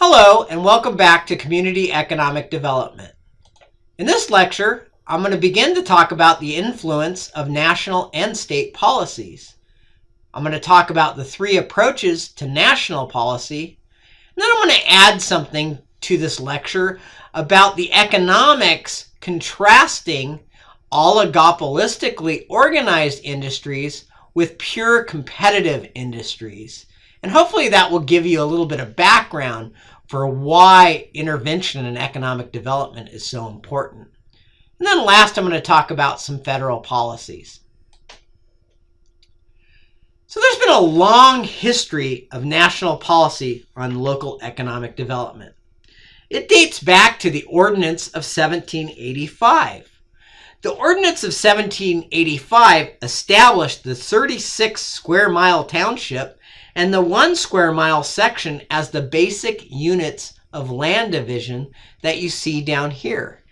Hello and welcome back to Community Economic Development. In this lecture, I'm going to begin to talk about the influence of national and state policies. I'm going to talk about the three approaches to national policy, and then I'm going to add something to this lecture about the economics contrasting oligopolistically organized industries with pure competitive industries. And hopefully that will give you a little bit of background for why intervention in economic development is so important. And then last, I'm going to talk about some federal policies. So there's been a long history of national policy on local economic development. It dates back to the Ordinance of 1785. The Ordinance of 1785 established the 36 square mile township and the 1 square mile section as the basic units of land division that you see down here.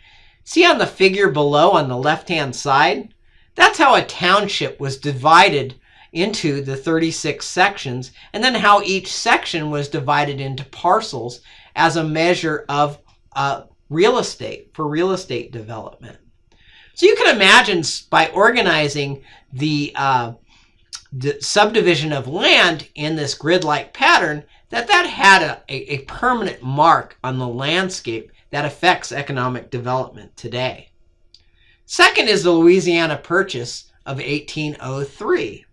See on the figure below on the left-hand side? That's how a township was divided into the 36 sections, and then how each section was divided into parcels as a measure of real estate development. So you can imagine by organizing the subdivision of land in this grid-like pattern that had a permanent mark on the landscape that affects economic development today. Second is the Louisiana Purchase of 1803.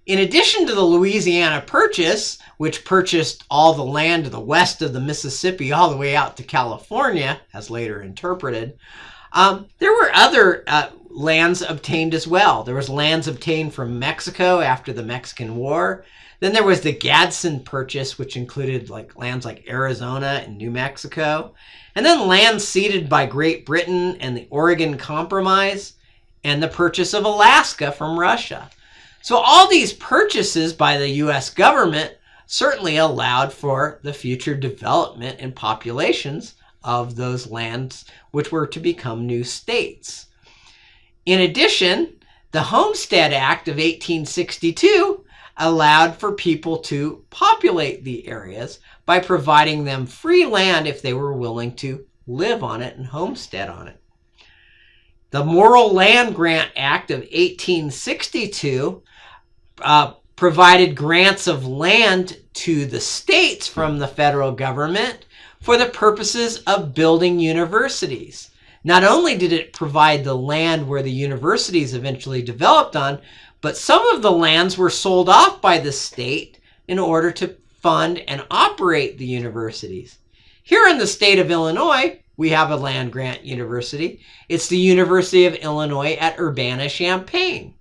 In addition to the Louisiana Purchase, which purchased all the land to the west of the Mississippi all the way out to California, as later interpreted, there were other lands obtained as well. There was lands obtained from Mexico after the Mexican War. Then there was the Gadsden Purchase, which included lands like Arizona and New Mexico. And then lands ceded by Great Britain and the Oregon Compromise, and the purchase of Alaska from Russia. So all these purchases by the U.S. government certainly allowed for the future development and populations of those lands which were to become new states. In addition, the Homestead Act of 1862 allowed for people to populate the areas by providing them free land if they were willing to live on it and homestead on it. The Morrill Land Grant Act of 1862 provided grants of land to the states from the federal government for the purposes of building universities. Not only did it provide the land where the universities eventually developed on, but some of the lands were sold off by the state in order to fund and operate the universities. Here in the state of Illinois, we have a land grant university. It's the University of Illinois at Urbana-Champaign.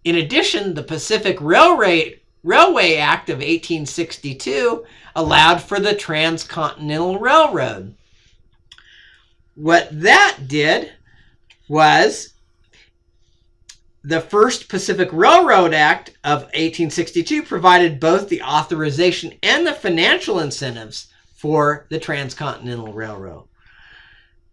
In addition, the Pacific Railway Act of 1862 allowed for the Transcontinental Railroad. What that did was the first Pacific Railroad Act of 1862 provided both the authorization and the financial incentives for the Transcontinental Railroad.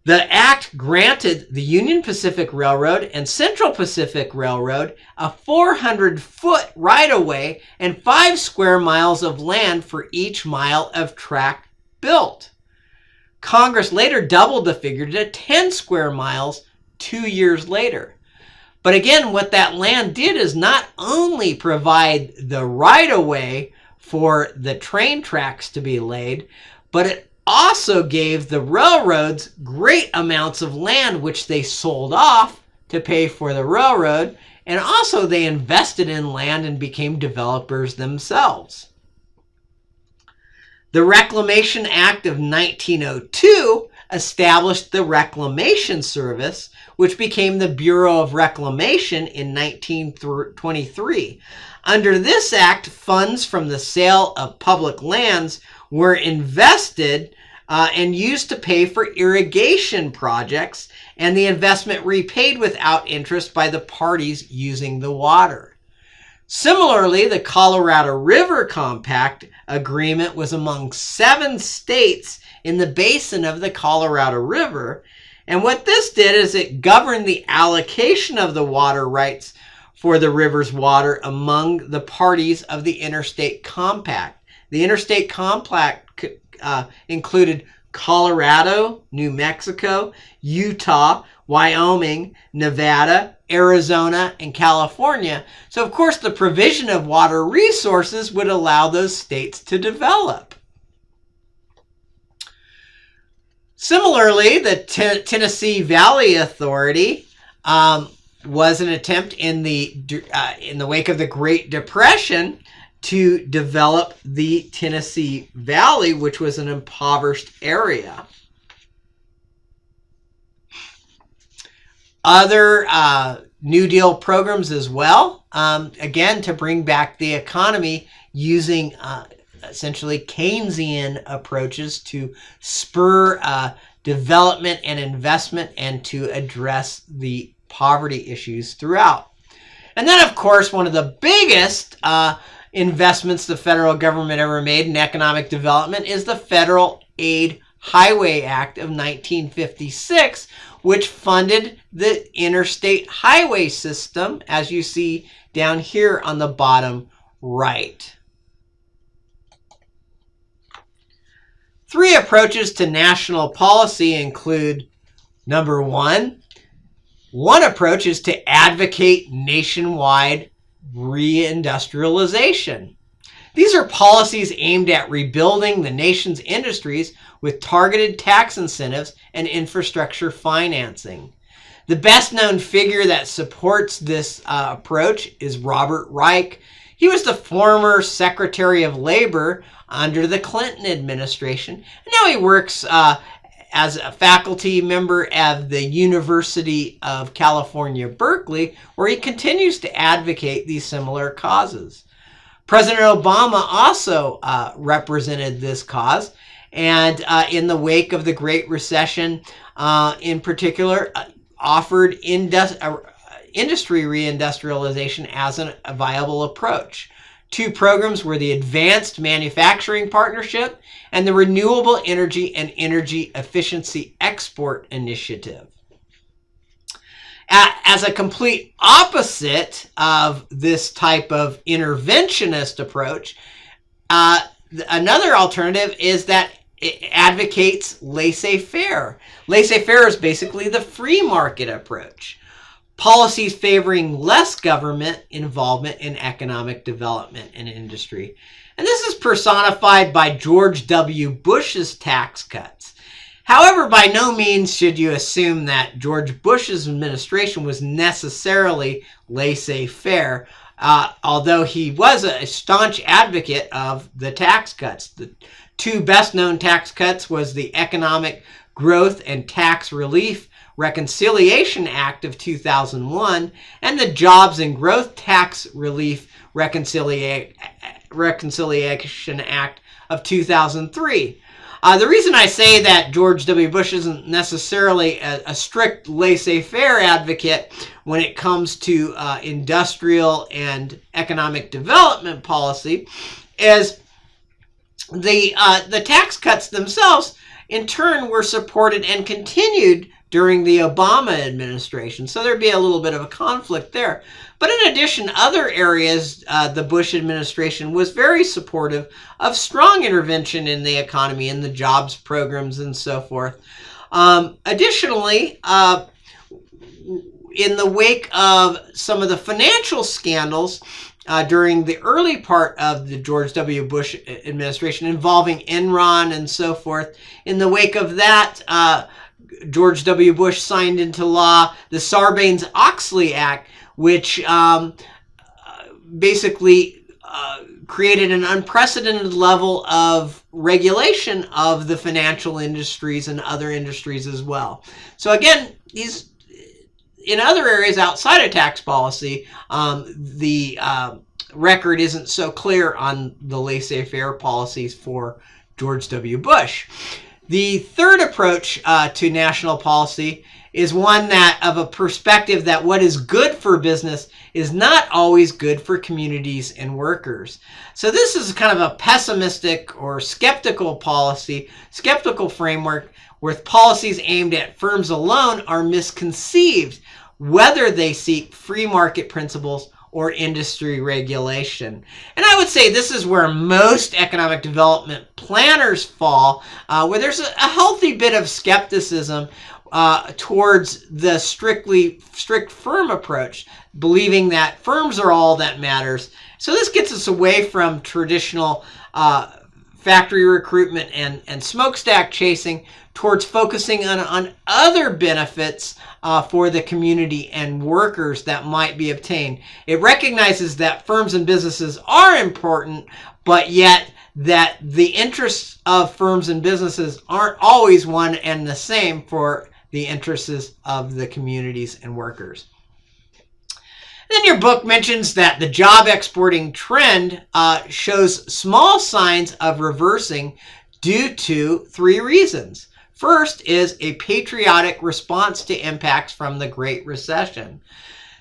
The act granted the Union Pacific Railroad and Central Pacific Railroad a 400-foot right-of-way and 5 square miles of land for each mile of track built. Congress later doubled the figure to 10 square miles 2 years later. But again, what that land did is not only provide the right-of-way for the train tracks to be laid, but it also gave the railroads great amounts of land which they sold off to pay for the railroad, and also they invested in land and became developers themselves. The Reclamation Act of 1902 established the Reclamation Service, which became the Bureau of Reclamation in 1923. Under this act, funds from the sale of public lands were invested and used to pay for irrigation projects, and the investment repaid without interest by the parties using the water. Similarly, the Colorado River Compact Agreement was among 7 states in the basin of the Colorado River, and what this did is it governed the allocation of the water rights for the river's water among the parties of the Interstate Compact. The interstate compact included Colorado, New Mexico, Utah, Wyoming, Nevada, Arizona, and California. So, of course, the provision of water resources would allow those states to develop. Similarly, the Tennessee Valley Authority was an attempt in the wake of the Great Depression to develop the Tennessee Valley, which was an impoverished area. Other New Deal programs as well, again, to bring back the economy using essentially Keynesian approaches to spur development and investment and to address the poverty issues throughout. And then, of course, one of the biggest investments the federal government ever made in economic development is the Federal Aid Highway Act of 1956, which funded the interstate highway system, as you see down here on the bottom right. Three approaches to national policy include, number one approach is to advocate nationwide reindustrialization. These are policies aimed at rebuilding the nation's industries with targeted tax incentives and infrastructure financing. The best known figure that supports this approach is Robert Reich. He was the former Secretary of Labor under the Clinton administration, and now he works as a faculty member at the University of California, Berkeley, where he continues to advocate these similar causes. President Obama also represented this cause, and in the wake of the Great Recession, in particular, offered industry reindustrialization as a viable approach. Two programs were the Advanced Manufacturing Partnership and the Renewable Energy and Energy Efficiency Export Initiative. As a complete opposite of this type of interventionist approach, another alternative is that it advocates laissez-faire. Laissez-faire is basically the free market approach. Policies favoring less government involvement in economic development and industry. And this is personified by George W. Bush's tax cuts. However, by no means should you assume that George Bush's administration was necessarily laissez-faire, although he was a staunch advocate of the tax cuts. The two best-known tax cuts was the Economic Growth and Tax Relief Reconciliation Act of 2001 and the Jobs and Growth Tax Relief Reconciliation Act of 2003. The reason I say that George W. Bush isn't necessarily a strict laissez-faire advocate when it comes to industrial and economic development policy is the tax cuts themselves, in turn, were supported and continued during the Obama administration. So there'd be a little bit of a conflict there. But in addition, other areas, the Bush administration was very supportive of strong intervention in the economy, in the jobs programs, and so forth. Additionally, in the wake of some of the financial scandals during the early part of the George W. Bush administration involving Enron and so forth, in the wake of that, George W. Bush signed into law the Sarbanes-Oxley Act, which basically created an unprecedented level of regulation of the financial industries and other industries as well. So again, these in other areas outside of tax policy, the record isn't so clear on the laissez-faire policies for George W. Bush. The third approach to national policy is one that of a perspective that what is good for business is not always good for communities and workers. So this is kind of a pessimistic or skeptical framework where policies aimed at firms alone are misconceived, whether they seek free market principles or industry regulation. And I would say this is where most economic development planners fall, where there's a healthy bit of skepticism towards the strict firm approach, believing that firms are all that matters. So this gets us away from traditional factory recruitment and smokestack chasing towards focusing on other benefits for the community and workers that might be obtained. It recognizes that firms and businesses are important, but yet that the interests of firms and businesses aren't always one and the same for the interests of the communities and workers. Then your book mentions that the job exporting trend shows small signs of reversing due to 3 reasons. First is a patriotic response to impacts from the Great Recession.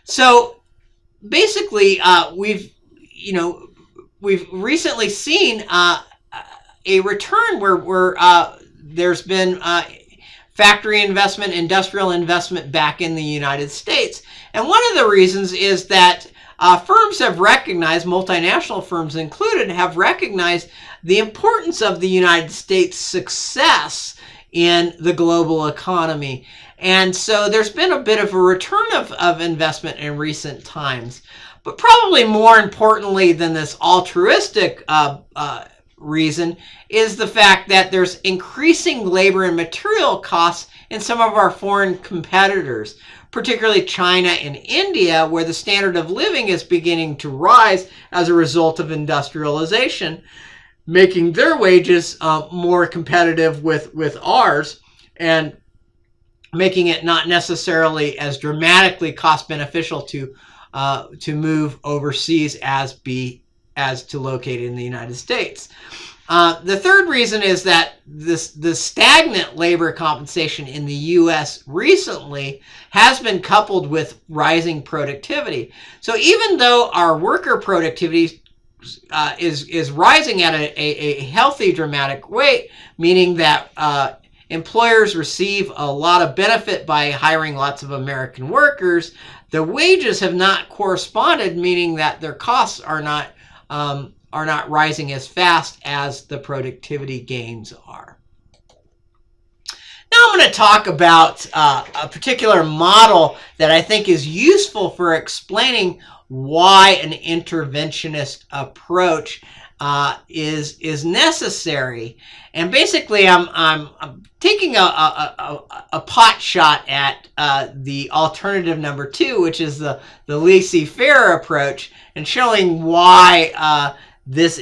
So basically, we've recently seen a return where there's been factory investment, industrial investment back in the United States. And one of the reasons is that firms have recognized, multinational firms included, have recognized the importance of the United States' success in the global economy. And so there's been a bit of a return of investment in recent times. But probably more importantly than this altruistic reason is the fact that there's increasing labor and material costs in some of our foreign competitors, particularly China and India, where the standard of living is beginning to rise as a result of industrialization, making their wages more competitive with ours and making it not necessarily as dramatically cost beneficial to move overseas as to locate in the United States. The third reason is that the stagnant labor compensation in the U.S. recently has been coupled with rising productivity. So even though our worker productivity is rising at a healthy, dramatic rate, meaning that employers receive a lot of benefit by hiring lots of American workers, the wages have not corresponded, meaning that their costs are not rising as fast as the productivity gains are. Now I'm going to talk about a particular model that I think is useful for explaining why an interventionist approach is necessary. And basically, I'm taking a pot shot at the alternative number 2, which is the laissez-faire approach, and showing why this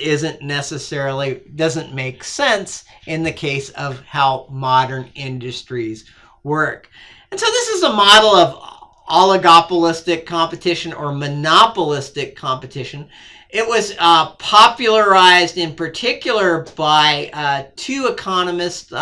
doesn't make sense in the case of how modern industries work. And so this is a model of oligopolistic competition or monopolistic competition. It was popularized in particular by 2 economists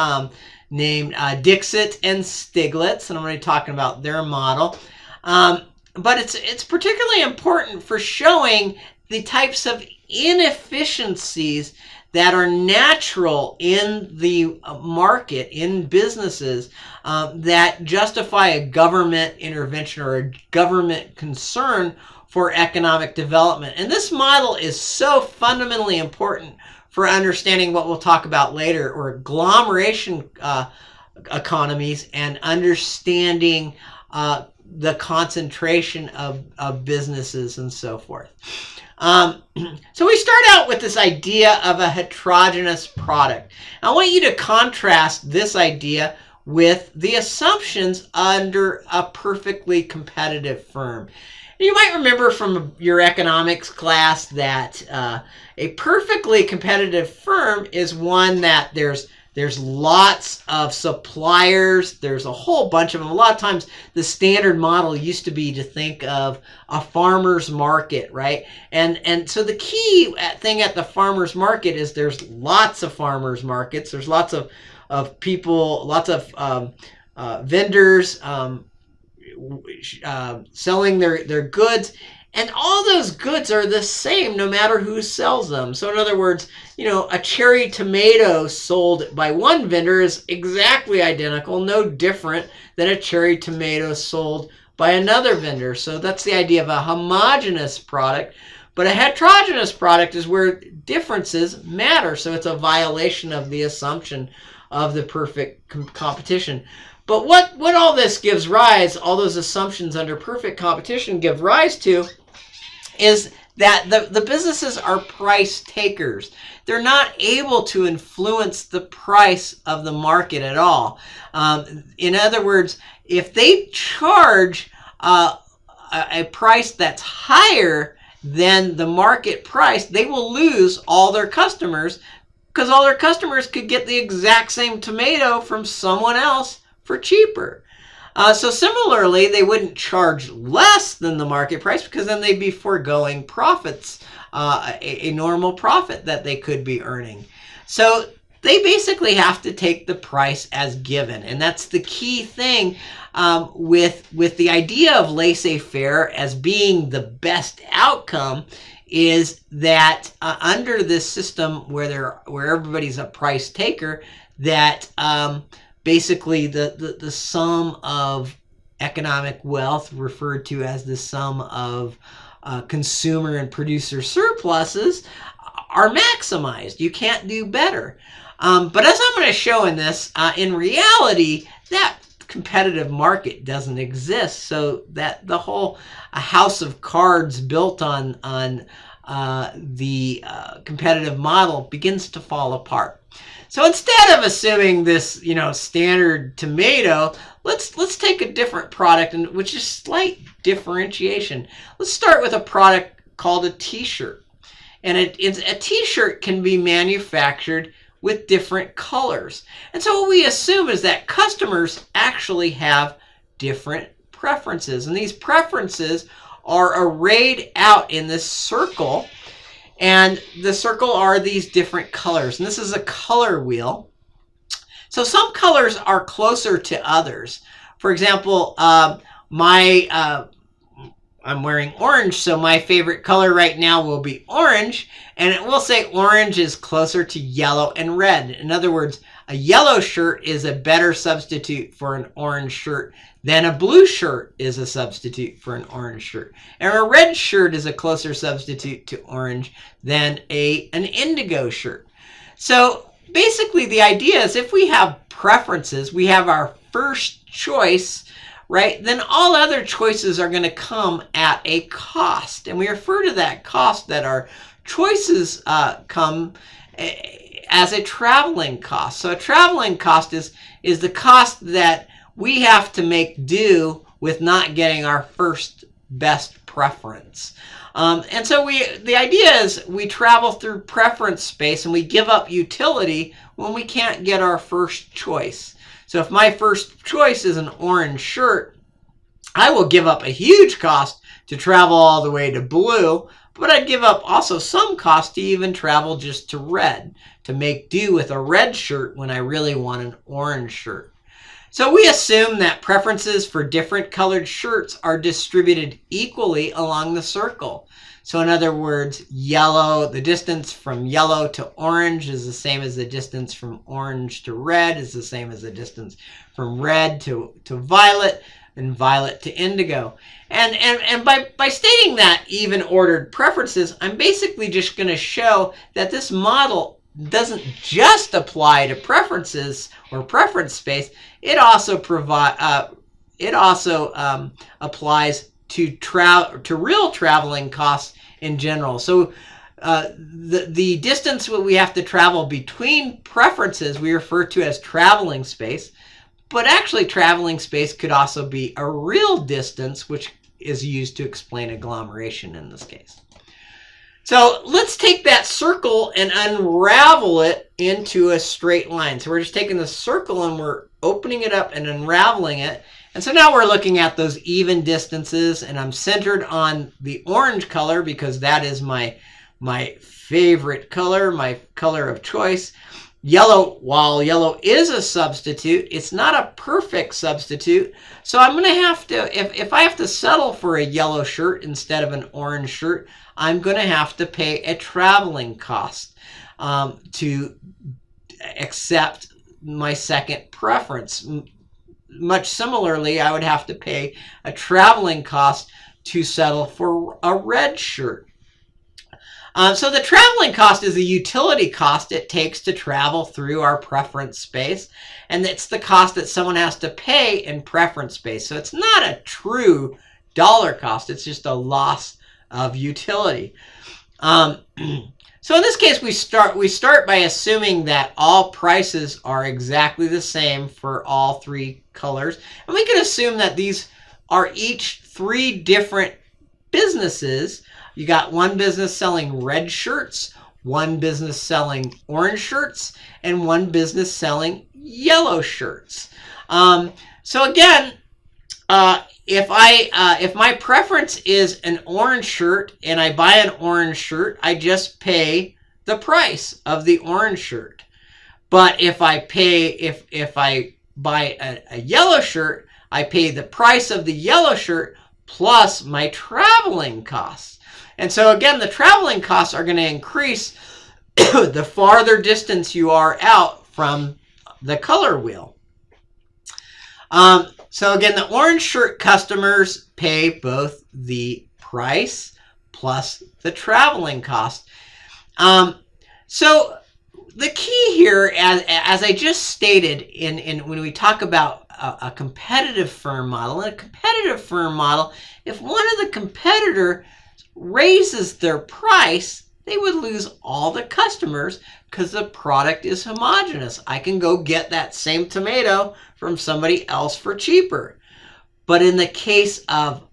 named Dixit and Stiglitz, and I'm going to be talking about their model. But it's particularly important for showing the types of inefficiencies that are natural in the market, in businesses, that justify a government intervention or a government concern for economic development. And this model is so fundamentally important for understanding what we'll talk about later, or agglomeration economies, and understanding the concentration of businesses and so forth. So we start out with this idea of a heterogeneous product. I want you to contrast this idea with the assumptions under a perfectly competitive firm. You might remember from your economics class that a perfectly competitive firm is one that there's lots of suppliers. There's a whole bunch of them. A lot of times the standard model used to be to think of a farmer's market, right? And so the key thing at the farmer's market is there's lots of farmer's markets. There's lots of people, lots of vendors selling their goods. And all those goods are the same no matter who sells them. So in other words, a cherry tomato sold by one vendor is exactly identical, no different than a cherry tomato sold by another vendor. So that's the idea of a homogeneous product. But a heterogeneous product is where differences matter. So it's a violation of the assumption of the perfect competition. But what all this gives rise, all those assumptions under perfect competition give rise to, is that the businesses are price takers. They're not able to influence the price of the market at all. In other words, if they charge a price that's higher than the market price, they will lose all their customers, because all their customers could get the exact same tomato from someone else for cheaper. So similarly, they wouldn't charge less than the market price, because then they'd be foregoing profits, a normal profit that they could be earning. So they basically have to take the price as given. And that's the key thing with the idea of laissez-faire as being the best outcome, is that under this system where everybody's a price taker, that basically the sum of economic wealth, referred to as the sum of consumer and producer surpluses, are maximized. You can't do better. But as I'm going to show in this, in reality, that competitive market doesn't exist. So that the whole house of cards built on the competitive model begins to fall apart. So instead of assuming this, standard tomato, let's take a different product, and which is slight differentiation. Let's start with a product called a t-shirt. And a t-shirt can be manufactured with different colors. And so what we assume is that customers actually have different preferences. And these preferences are arrayed out in this circle. And the circle are these different colors. And this is a color wheel. So some colors are closer to others. For example, I'm wearing orange, so my favorite color right now will be orange. And it will say orange is closer to yellow and red. In other words, a yellow shirt is a better substitute for an orange shirt than a blue shirt is a substitute for an orange shirt. And a red shirt is a closer substitute to orange than an indigo shirt. So basically the idea is, if we have preferences, we have our first choice, right? Then all other choices are going to come at a cost. And we refer to that cost, that our choices come as a traveling cost. So a traveling cost is the cost that we have to make do with not getting our first best preference. And so the idea is we travel through preference space, and we give up utility when we can't get our first choice. So if my first choice is an orange shirt, I will give up a huge cost to travel all the way to blue, but I'd give up also some cost to even travel just to red, to make do with a red shirt when I really want an orange shirt. So we assume that preferences for different colored shirts are distributed equally along the circle. So in other words, yellow, the distance from yellow to orange is the same as the distance from orange to red, is the same as the distance from red to violet, and violet to indigo. And by stating that even ordered preferences, I'm basically just going to show that this model doesn't just apply to preferences or preference space. It also applies to real traveling costs in general. So the distance we have to travel between preferences we refer to as traveling space. But actually, traveling space could also be a real distance, which is used to explain agglomeration in this case. So let's take that circle and unravel it into a straight line. So we're just taking the circle and we're opening it up and unraveling it. And so now we're looking at those even distances, and I'm centered on the orange color because that is my favorite color, my color of choice. Yellow, while yellow is a substitute, it's not a perfect substitute. So I'm going to have to, if I have to settle for a yellow shirt instead of an orange shirt, I'm going to have to pay a traveling cost to accept my second preference. much similarly, I would have to pay a traveling cost to settle for a red shirt. So the traveling cost is the utility cost it takes to travel through our preference space, and it's the cost that someone has to pay in preference space. So it's not a true dollar cost, it's just a loss of utility. So in this case, we start by assuming that all prices are exactly the same for all three colors. And we can assume that these are each three different businesses. You got one business selling red shirts, one business selling orange shirts, and one business selling yellow shirts. So again, if my preference is an orange shirt and I buy an orange shirt, I just pay the price of the orange shirt. But if I buy a yellow shirt, I pay the price of the yellow shirt plus my traveling costs. And so again, the traveling costs are going to increase the farther distance you are out from the color wheel. So again, the orange shirt customers pay both the price plus the traveling cost. So the key here, as I just stated, when we talk about a competitive firm model, in a competitive firm model, if one of the competitor raises their price, they would lose all the customers because the product is homogeneous. I can go get that same tomato from somebody else for cheaper. But in the case of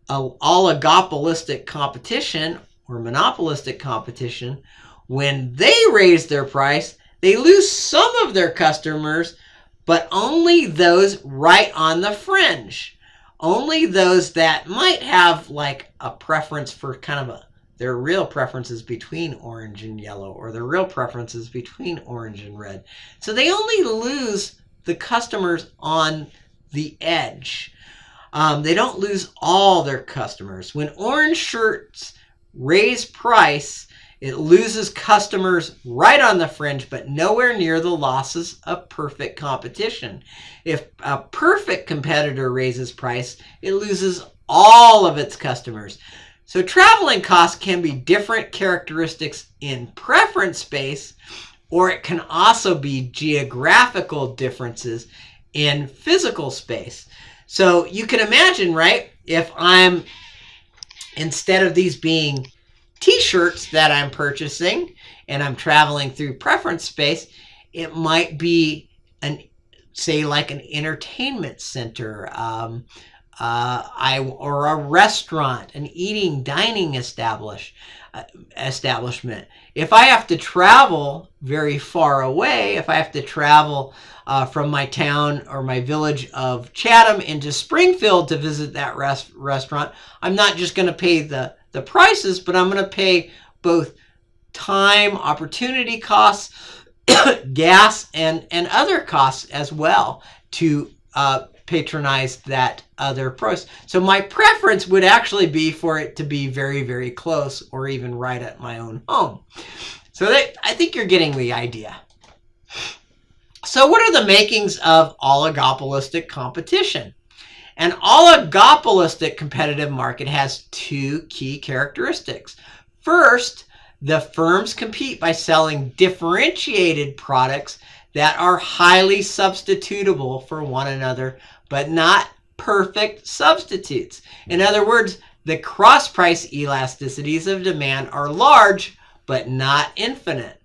oligopolistic competition or monopolistic competition, when they raise their price, they lose some of their customers, but only those right on the fringe. Only those that might have like a preference for kind of their real preferences between orange and yellow, or their real preferences between orange and red. So they only lose the customers on the edge. They don't lose all their customers. When orange shirts raise price, it loses customers right on the fringe, but nowhere near the losses of perfect competition. If a perfect competitor raises price, it loses all of its customers. So traveling costs can be different characteristics in preference space, or it can also be geographical differences in physical space. So you can imagine, right, if instead of these being t-shirts that I'm purchasing and I'm traveling through preference space, it might be like an entertainment center, or a restaurant, an dining establishment. If I have to travel very far away, if I have to travel from my town or my village of Chatham into Springfield to visit that restaurant, I'm not just going to pay the prices, but I'm going to pay both time, opportunity costs, gas, and other costs as well to patronize that other price. So my preference would actually be for it to be very, very close, or even right at my own home. So I think you're getting the idea. So what are the makings of oligopolistic competition? An oligopolistic competitive market has two key characteristics. First, the firms compete by selling differentiated products that are highly substitutable for one another, but not perfect substitutes. In other words, the cross-price elasticities of demand are large, but not infinite.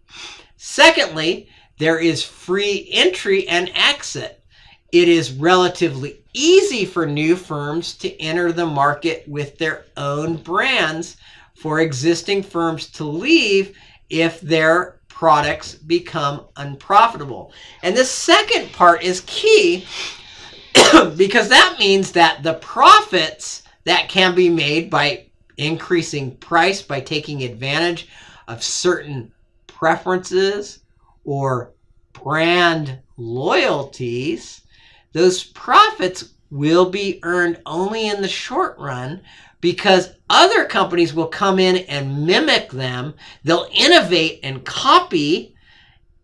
Secondly, there is free entry and exit. It is relatively easy for new firms to enter the market with their own brands, for existing firms to leave if their products become unprofitable. And the second part is key because that means that the profits that can be made by increasing price, by taking advantage of certain preferences or brand loyalties, those profits will be earned only in the short run, because other companies will come in and mimic them. They'll innovate and copy,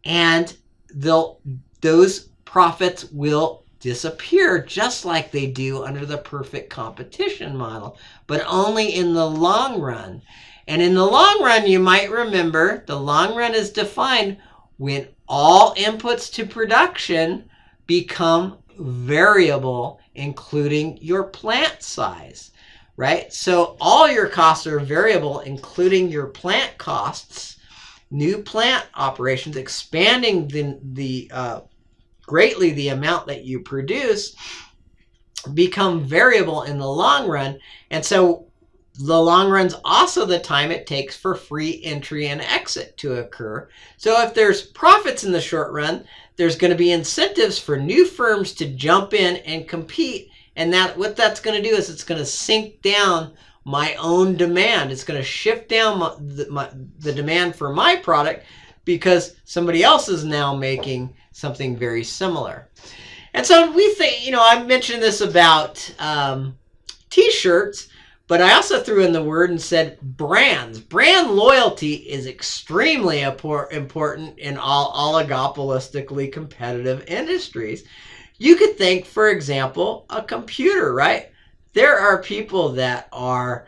and those profits will disappear just like they do under the perfect competition model, but only in the long run. And in the long run, you might remember, the long run is defined when all inputs to production become variable, including your plant size, right? So all your costs are variable, including your plant costs. New plant operations, expanding greatly the amount that you produce, become variable in the long run. And so the long run's also the time it takes for free entry and exit to occur. So if there's profits in the short run, there's going to be incentives for new firms to jump in and compete. And what that's going to do is it's going to sink down my own demand. It's going to shift down the demand for my product because somebody else is now making something very similar. And so we think, I mentioned this about t-shirts, but I also threw in the word and said brands. Brand loyalty is extremely important in all oligopolistically competitive industries. You could think, for example, a computer, right? There are people that are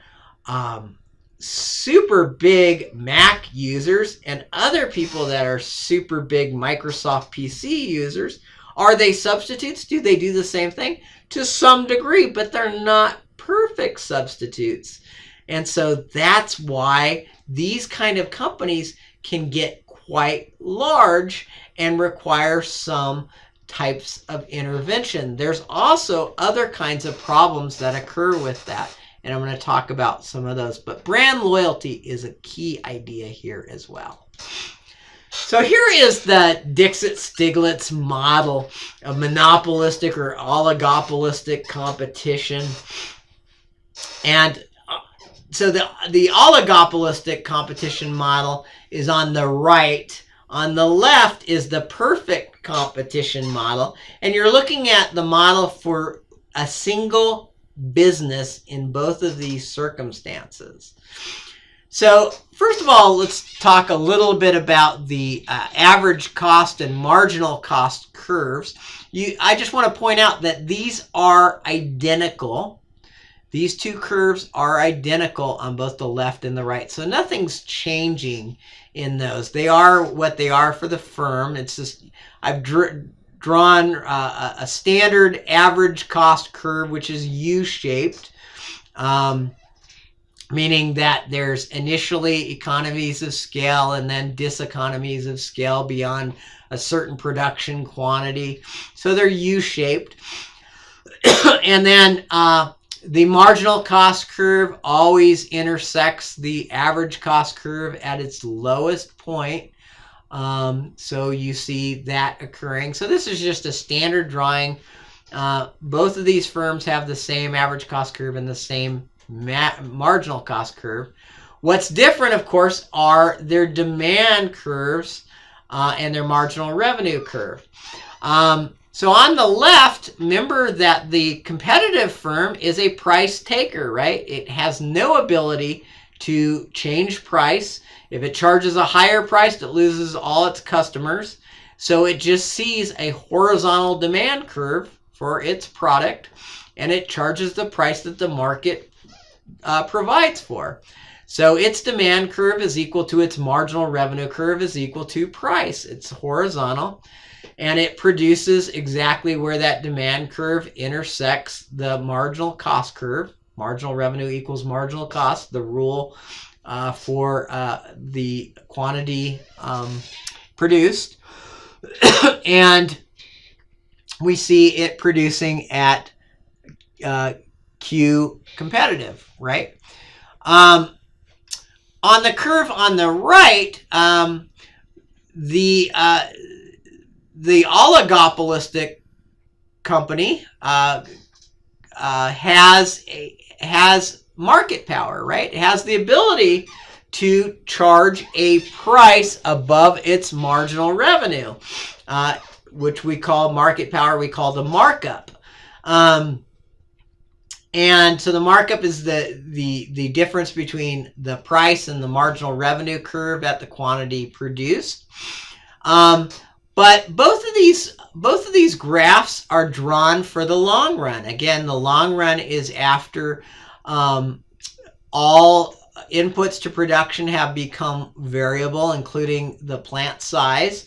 super big Mac users and other people that are super big Microsoft PC users. Are they substitutes? Do they do the same thing? To some degree, but they're not perfect substitutes. And so that's why these kind of companies can get quite large and require some types of intervention. There's also other kinds of problems that occur with that, and I'm going to talk about some of those. But brand loyalty is a key idea here as well. So here is the Dixit-Stiglitz model of monopolistic or oligopolistic competition. And so the oligopolistic competition model is on the right. On the left is the perfect competition model. And you're looking at the model for a single business in both of these circumstances. So first of all, let's talk a little bit about the average cost and marginal cost curves. I just want to point out that these are identical. These two curves are identical on both the left and the right. So nothing's changing in those. They are what they are for the firm. It's just I've drawn a standard average cost curve, which is U-shaped, meaning that there's initially economies of scale and then diseconomies of scale beyond a certain production quantity. So they're U-shaped. And then the marginal cost curve always intersects the average cost curve at its lowest point. So you see that occurring. So this is just a standard drawing. Both of these firms have the same average cost curve and the same marginal cost curve. What's different, of course, are their demand curves and their marginal revenue curve. So on the left, remember that the competitive firm is a price taker, right? It has no ability to change price. If it charges a higher price, it loses all its customers. So it just sees a horizontal demand curve for its product, and it charges the price that the market provides for. So its demand curve is equal to its marginal revenue curve is equal to price. It's horizontal. And it produces exactly where that demand curve intersects the marginal cost curve. Marginal revenue equals marginal cost, the rule for the quantity produced. And we see it producing at Q competitive, right? On the curve on the right, the oligopolistic company has market power, right? It has the ability to charge a price above its marginal revenue, which we call market power. We call the markup. And so the markup is the difference between the price and the marginal revenue curve at the quantity produced. But both of these both of these graphs are drawn for the long run. Again, the long run is after all inputs to production have become variable, including the plant size.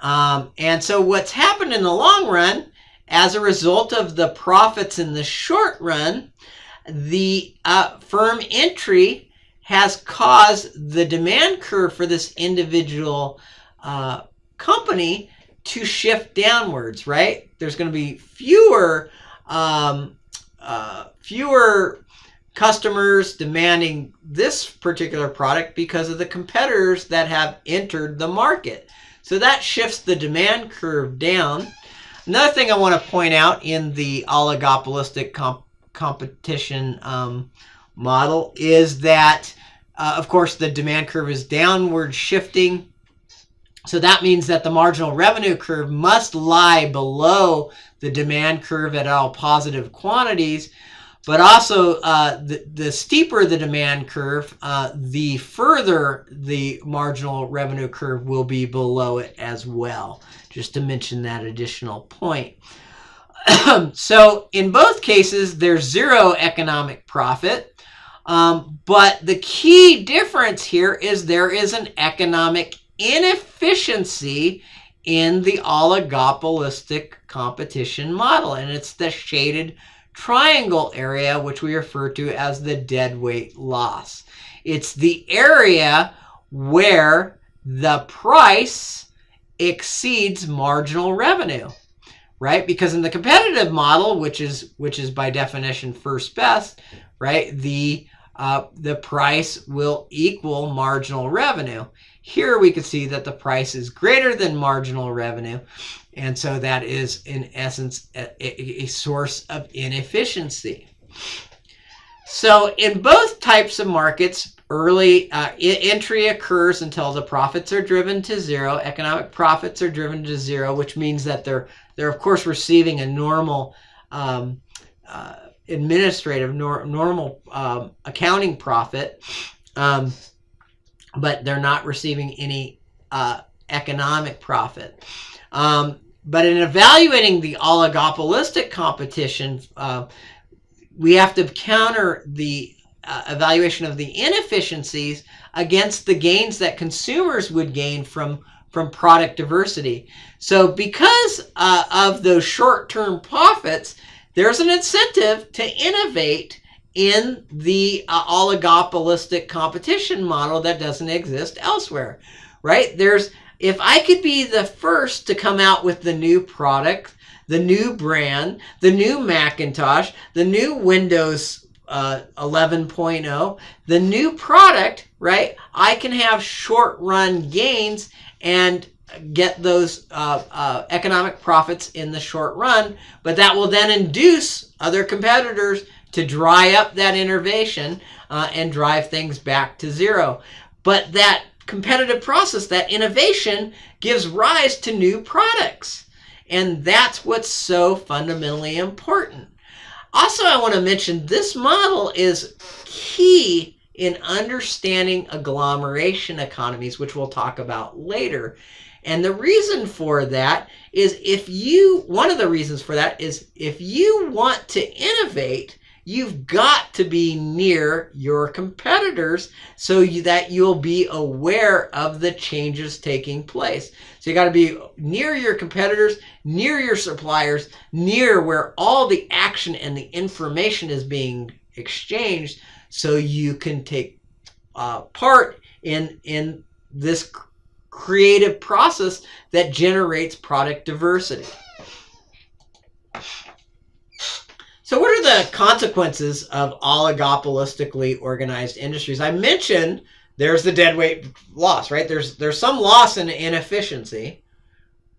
And so what's happened in the long run, as a result of the profits in the short run, the firm entry has caused the demand curve for this individual company to shift downwards, right? There's going to be fewer customers demanding this particular product because of the competitors that have entered the market. So that shifts the demand curve down. Another thing I want to point out in the oligopolistic competition model is that, of course, the demand curve is downward shifting. So that means that the marginal revenue curve must lie below the demand curve at all positive quantities. But also, the steeper the demand curve, the further the marginal revenue curve will be below it as well, just to mention that additional point. So in both cases, there's zero economic profit. But the key difference here is there is an economic inefficiency in the oligopolistic competition model, and it's the shaded triangle area, which we refer to as the deadweight loss. It's the area where the price exceeds marginal revenue, right? Because in the competitive model, which is by definition first best, right, the price will equal marginal revenue. Here we can see that the price is greater than marginal revenue, and so that is in essence a source of inefficiency. So in both types of markets, early entry occurs until the profits are driven to zero. Economic profits are driven to zero, which means that they're of course receiving a normal administrative normal accounting profit, but they're not receiving any economic profit. But in evaluating the oligopolistic competition, we have to counter the evaluation of the inefficiencies against the gains that consumers would gain from product diversity. So because of those short-term profits, there's an incentive to innovate in the oligopolistic competition model that doesn't exist elsewhere, right? If I could be the first to come out with the new product, the new brand, the new Macintosh, the new Windows 11.0, the new product, right? I can have short-run gains and get those economic profits in the short run, but that will then induce other competitors to dry up that innovation and drive things back to zero. But that competitive process, that innovation, gives rise to new products. And that's what's so fundamentally important. Also, I want to mention this model is key in understanding agglomeration economies, which we'll talk about later. And the reason for that is one of the reasons for that is if you want to innovate, you've got to be near your competitors so that you'll be aware of the changes taking place. So you got to be near your competitors, near your suppliers, near where all the action and the information is being exchanged so you can take part in this creative process that generates product diversity. So what are the consequences of oligopolistically organized industries? I mentioned there's the deadweight loss, right? There's some loss in inefficiency,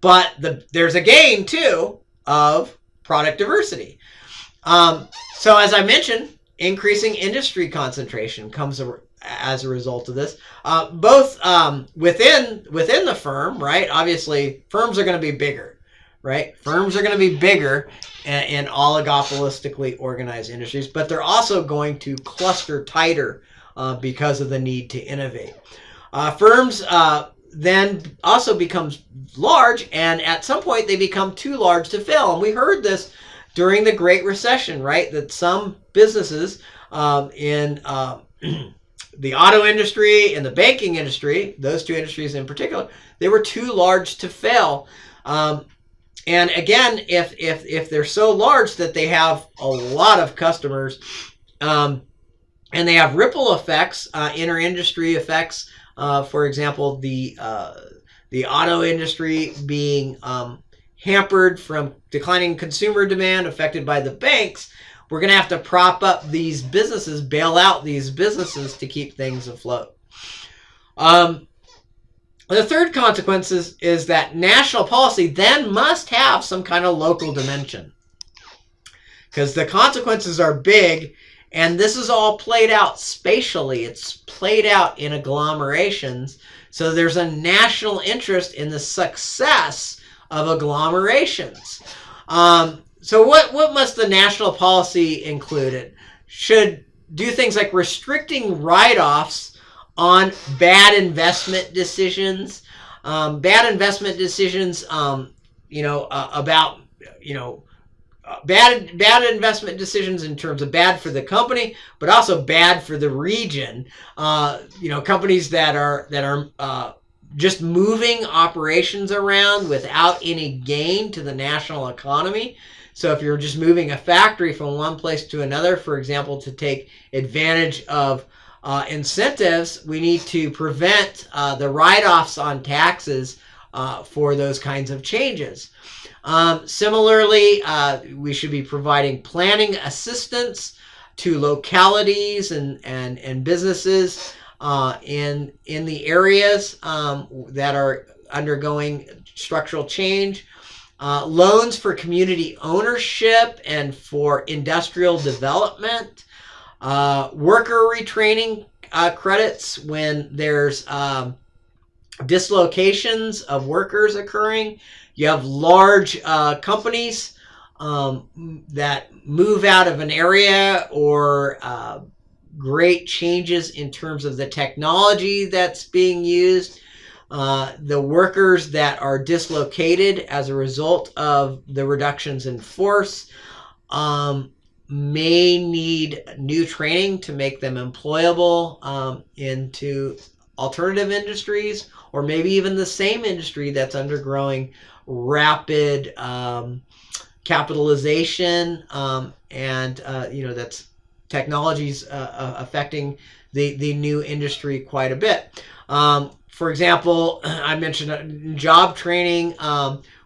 but there's a gain too of product diversity. So as I mentioned, increasing industry concentration comes as a result of this, both within the firm, right? Obviously, firms are going to be bigger, right? Firms are going to be bigger in oligopolistically organized industries, but they're also going to cluster tighter because of the need to innovate. Firms then also becomes large, and at some point they become too large to fail. And we heard this during the Great Recession, right? That some businesses in the auto industry and the banking industry, those two industries in particular, they were too large to fail. And again, if they're so large that they have a lot of customers, and they have ripple effects, inter-industry effects, for example, the auto industry being hampered from declining consumer demand, affected by the banks, we're going to have to prop up these businesses, bail out these businesses to keep things afloat. The third consequence is that national policy then must have some kind of local dimension, because the consequences are big, and this is all played out spatially. It's played out in agglomerations. So there's a national interest in the success of agglomerations. So what must the national policy include? It should do things like restricting write-offs on bad investment decisions. Bad investment decisions, about, bad investment decisions in terms of bad for the company, but also bad for the region. Companies that are just moving operations around without any gain to the national economy. So if you're just moving a factory from one place to another, for example, to take advantage of incentives, we need to prevent the write-offs on taxes for those kinds of changes. Similarly, we should be providing planning assistance to localities and businesses in the areas that are undergoing structural change. Loans for community ownership and for industrial development. Worker retraining credits when there's dislocations of workers occurring. You have large companies that move out of an area, or great changes in terms of the technology that's being used. The workers that are dislocated as a result of the reductions in force may need new training to make them employable into alternative industries, or maybe even the same industry that's undergoing rapid capitalization, and that's technologies affecting the new industry quite a bit. For example, I mentioned job training.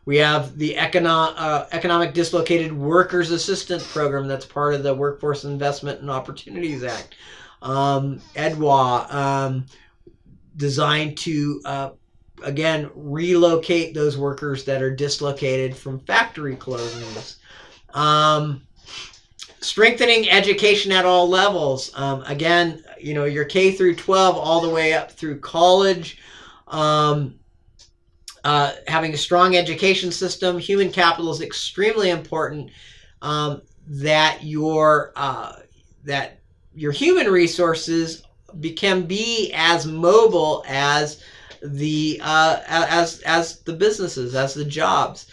We have the Economic Dislocated Workers Assistance Program that's part of the Workforce Investment and Opportunities Act, EDWA, designed to, again, relocate those workers that are dislocated from factory closings. Strengthening education at all levels. Again, your K through 12 all the way up through college. Having a strong education system. Human capital is extremely important. That your human resources can be as mobile as the businesses, as the jobs.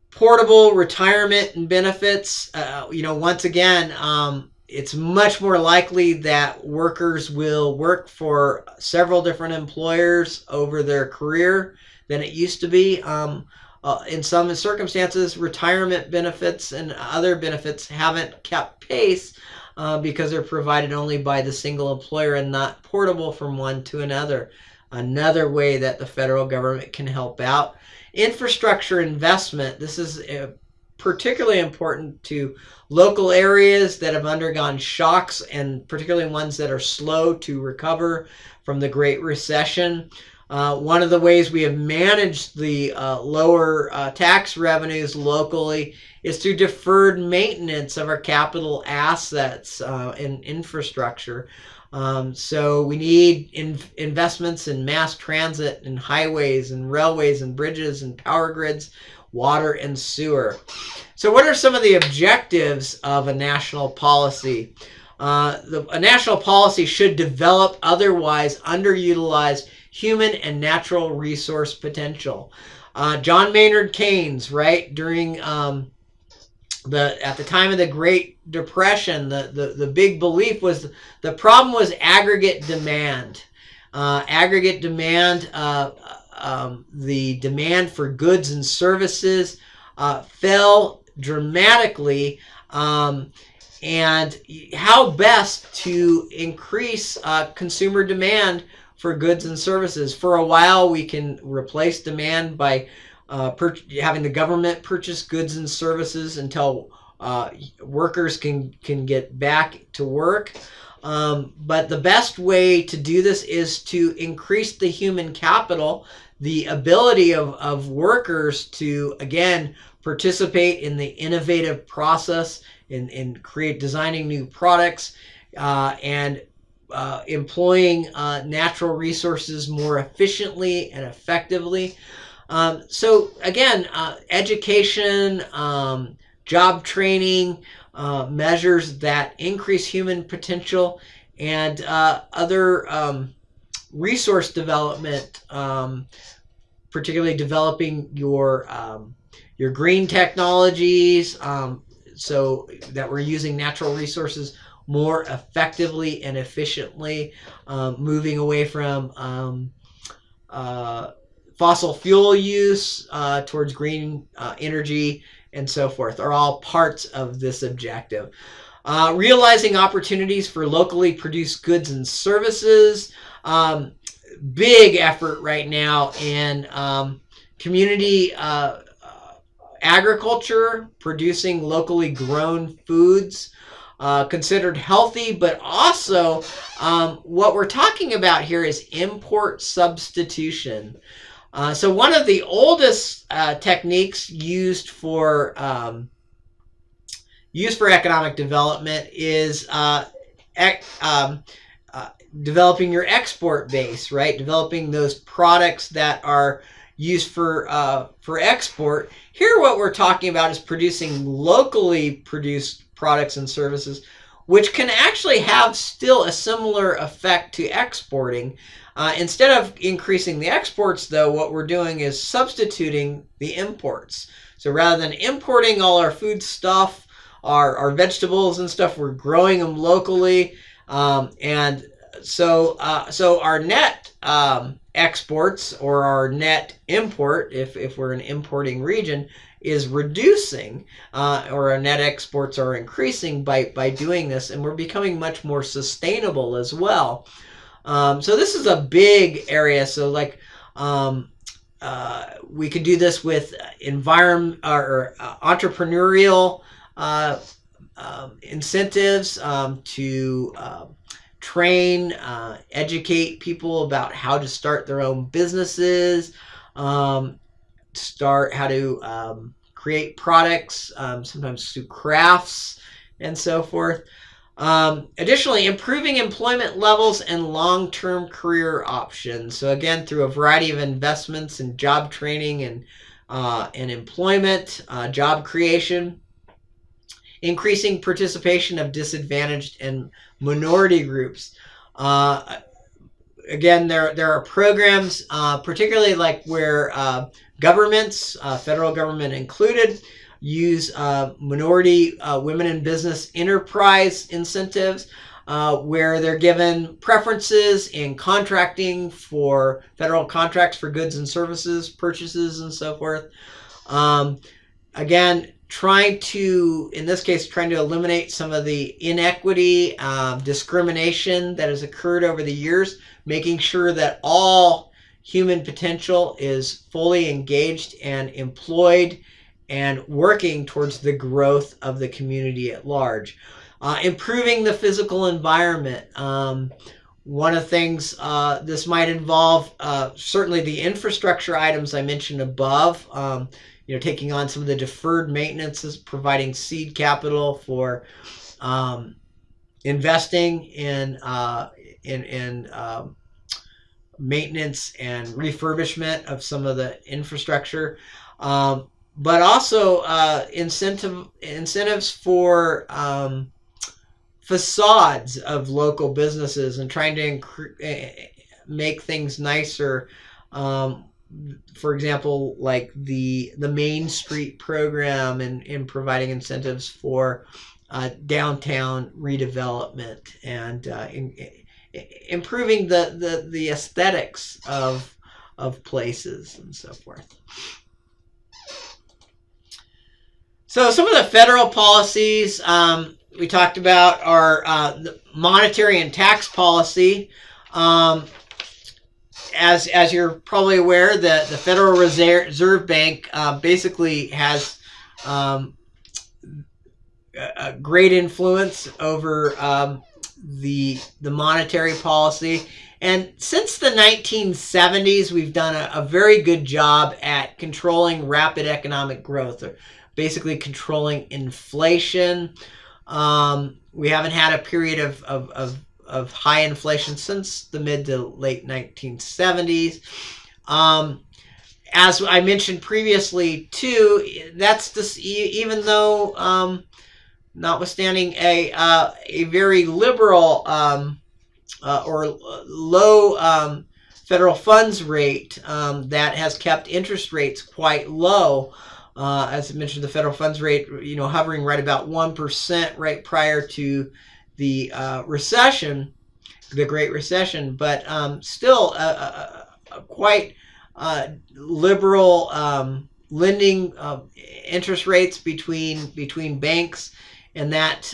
Portable retirement and benefits. Once again, it's much more likely that workers will work for several different employers over their career than it used to be. In some circumstances, retirement benefits and other benefits haven't kept pace because they're provided only by the single employer and not portable from one to another. Another way that the federal government can help out. Infrastructure investment. This is particularly important to local areas that have undergone shocks, and particularly ones that are slow to recover from the Great Recession. One of the ways we have managed the lower tax revenues locally is through deferred maintenance of our capital assets in infrastructure. So we need investments in mass transit and highways and railways and bridges and power grids, water and sewer. So what are some of the objectives of a national policy? A national policy should develop otherwise underutilized human and natural resource potential. John Maynard Keynes, right, during at the time of the Great Depression, the big belief was the problem was aggregate demand. Aggregate demand, the demand for goods and services fell dramatically, and how best to increase consumer demand for goods and services. For a while, we can replace demand by having the government purchase goods and services until workers can get back to work. But the best way to do this is to increase the human capital, the ability of workers to, again, participate in the innovative process in designing new products, and employing natural resources more efficiently and effectively. So again, education, job training, measures that increase human potential, and other resource development, particularly developing your green technologies, so that we're using natural resources more effectively and efficiently, moving away from fossil fuel use towards green energy, and so forth, are all parts of this objective. Realizing opportunities for locally produced goods and services. Big effort right now in community agriculture, producing locally grown foods, considered healthy, but also what we're talking about here is import substitution. So one of the oldest techniques used for economic development is developing your export base, right? Developing those products that are used for export. Here, what we're talking about is producing locally produced products and services, which can actually have still a similar effect to exporting. Instead of increasing the exports, though, what we're doing is substituting the imports. So rather than importing all our food stuff, our vegetables and stuff, we're growing them locally, and so our net exports, or our net import, if we're an importing region, is reducing, or our net exports are increasing by doing this, and we're becoming much more sustainable as well. So this is a big area. So like we could do this with environment or entrepreneurial incentives to train, educate people about how to start their own businesses, how to create products, sometimes through crafts and so forth. Additionally, improving employment levels and long-term career options. So again, through a variety of investments in job training and employment, job creation. Increasing participation of disadvantaged and minority groups. Again, there are programs, particularly like where governments, federal government included, use minority women in business enterprise incentives, where they're given preferences in contracting for federal contracts for goods and services, purchases, and so forth. Again, in this case, trying to eliminate some of the inequity, discrimination that has occurred over the years, making sure that all human potential is fully engaged and employed and working towards the growth of the community at large. Improving the physical environment. One of the things this might involve, certainly the infrastructure items I mentioned above, taking on some of the deferred maintenances, providing seed capital for investing in maintenance and refurbishment of some of the infrastructure, but also incentives for facades of local businesses, and trying to make things nicer. For example, like the Main Street program in providing incentives for downtown redevelopment and improving the aesthetics of places and so forth. So some of the federal policies we talked about are the monetary and tax policy. As you're probably aware, the Federal Reserve Bank basically has a great influence over the monetary policy. And since the 1970s, we've done a very good job at controlling rapid economic growth, or basically controlling inflation. We haven't had a period of high inflation since the mid to late 1970s. As I mentioned previously, too, that's this, even though notwithstanding a very liberal or low federal funds rate that has kept interest rates quite low. As I mentioned, the federal funds rate, hovering right about 1% right prior to the recession, the Great Recession, but still a quite liberal lending interest rates between banks, and that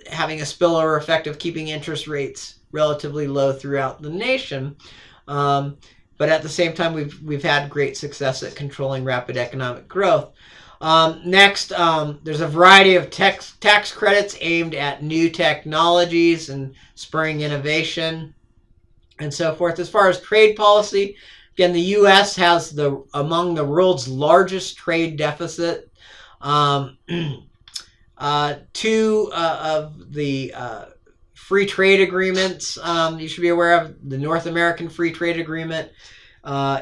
having a spillover effect of keeping interest rates relatively low throughout the nation. But at the same time, we've had great success at controlling rapid economic growth. Next, there's a variety of tax credits aimed at new technologies and spurring innovation and so forth. As far as trade policy, again, the U.S. has among the world's largest trade deficit. Two of the free trade agreements you should be aware of. The North American Free Trade Agreement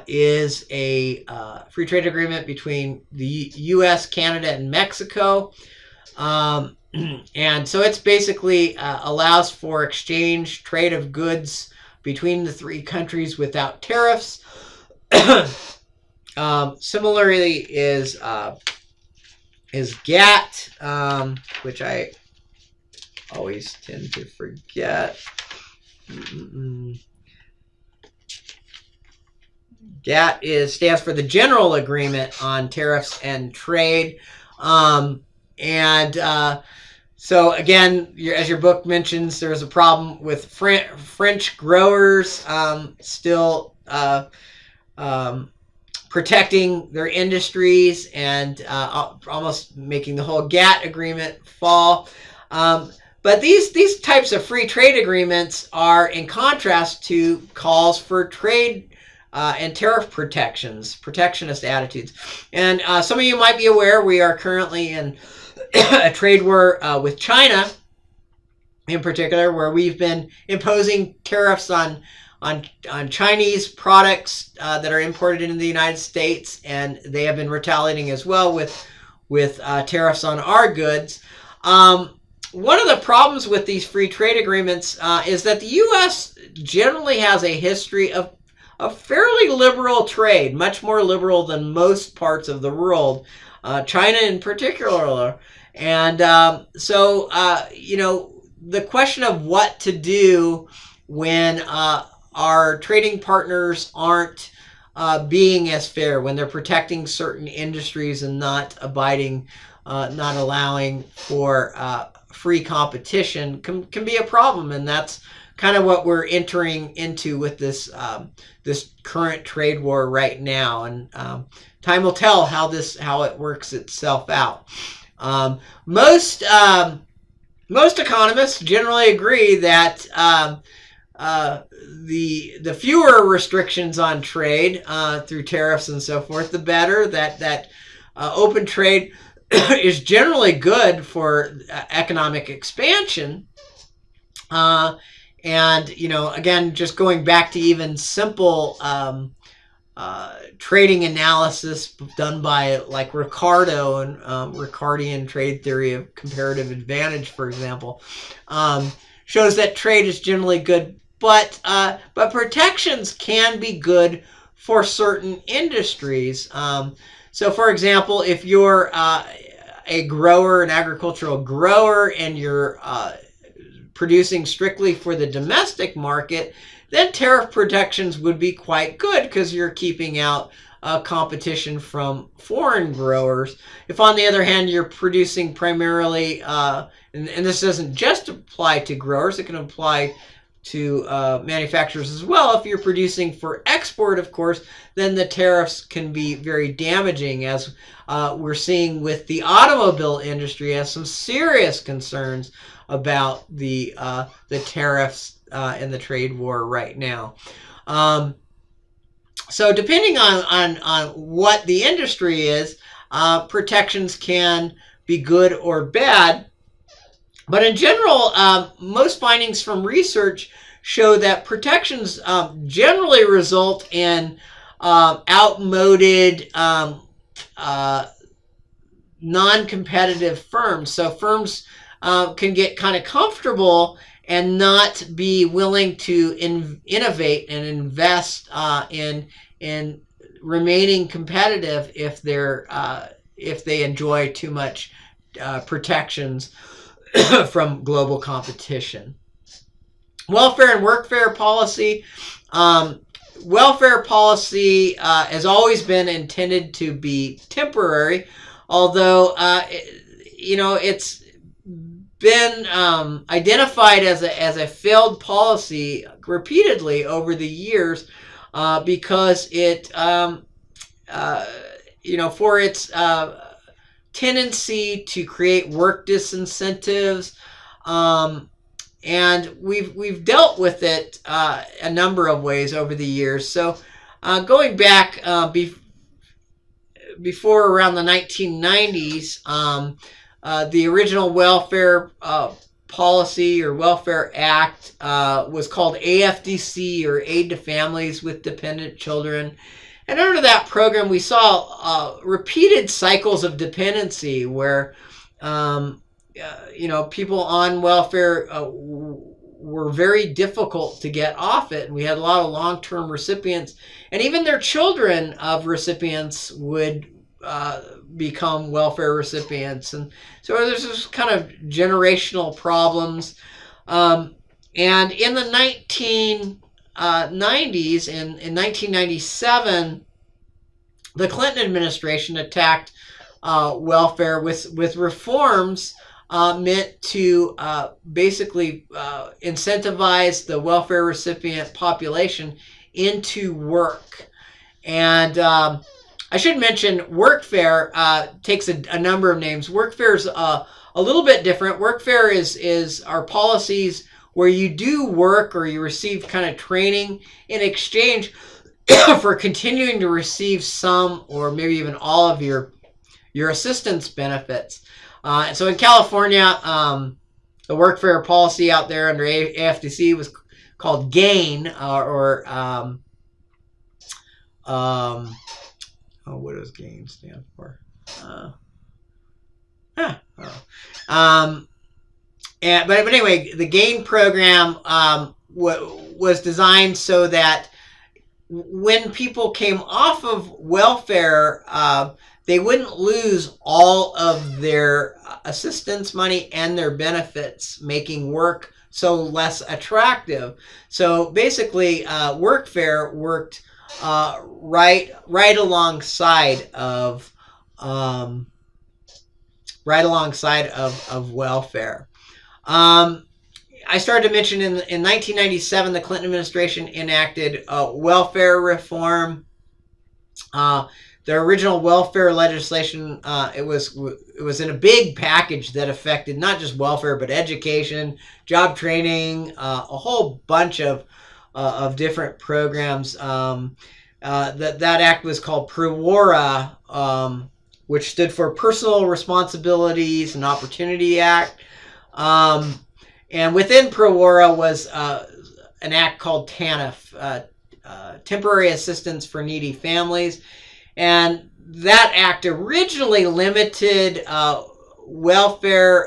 is a free trade agreement between the U.S., Canada, and Mexico. And so it's basically allows for exchange, trade of goods between the three countries without tariffs. Similarly is GATT, which I always tend to forget. GATT stands for the General Agreement on Tariffs and Trade. So again, as your book mentions, there's a problem with French growers still protecting their industries and almost making the whole GATT agreement fall. But these types of free trade agreements are in contrast to calls for trade and tariff protectionist attitudes. And some of you might be aware we are currently in a trade war with China, in particular, where we've been imposing tariffs on Chinese products that are imported into the United States, and they have been retaliating as well with tariffs on our goods. One of the problems with these free trade agreements is that the U.S. generally has a history of a fairly liberal trade, much more liberal than most parts of the world, China in particular. And so the question of what to do when our trading partners aren't being as fair, when they're protecting certain industries and not allowing for free competition can be a problem. And that's kind of what we're entering into with this current trade war right now. And time will tell how it works itself out. Most economists generally agree that the fewer restrictions on trade through tariffs and so forth, the better. That open trade is generally good for economic expansion. And again, just going back to even simple trading analysis done by like Ricardo and Ricardian trade theory of comparative advantage, for example, shows that trade is generally good but protections can be good for certain industries. So, for example, if you're a grower, an agricultural grower, and you're producing strictly for the domestic market, then tariff protections would be quite good because you're keeping out competition from foreign growers. If, on the other hand, you're producing primarily, and this doesn't just apply to growers, it can apply to manufacturers as well. If you're producing for export, of course, then the tariffs can be very damaging, as we're seeing with the automobile industry has some serious concerns about the tariffs and the trade war right now. So depending on what the industry is, protections can be good or bad. But in general, most findings from research show that protections generally result in outmoded, non-competitive firms. So firms can get kind of comfortable and not be willing to innovate and invest in remaining competitive if they enjoy too much protections from global competition. Welfare and workfare policy. Welfare policy has always been intended to be temporary, although it's been identified as a failed policy repeatedly over the years because it for its tendency to create work disincentives, and we've dealt with it a number of ways over the years. So going back before around the 1990s, the original welfare policy or Welfare Act was called AFDC, or Aid to Families with Dependent Children. And under that program, we saw repeated cycles of dependency where, people on welfare were very difficult to get off it. And we had a lot of long-term recipients, and even their children of recipients would become welfare recipients. And so there's this kind of generational problems. And in the 1990s, in 1997, the Clinton administration attacked welfare with reforms meant to basically incentivize the welfare recipient population into work. And I should mention workfare takes a number of names. Workfare is a little bit different. Workfare is our policies where you do work or you receive kind of training in exchange for continuing to receive some or maybe even all of your assistance benefits. So in California, the workfare policy out there under AFDC was called GAIN, what does GAIN stand for? But anyway, the GAIN program was designed so that when people came off of welfare, they wouldn't lose all of their assistance money and their benefits, making work so less attractive. So basically, workfare worked right alongside of welfare. I started to mention in 1997, the Clinton administration enacted welfare reform. The original welfare legislation, it was in a big package that affected not just welfare but education, job training, a whole bunch of different programs. That act was called PROWARA, which stood for Personal Responsibilities and Opportunity Act. And within PROWARA was an act called TANF, Temporary Assistance for Needy Families. And that act originally limited welfare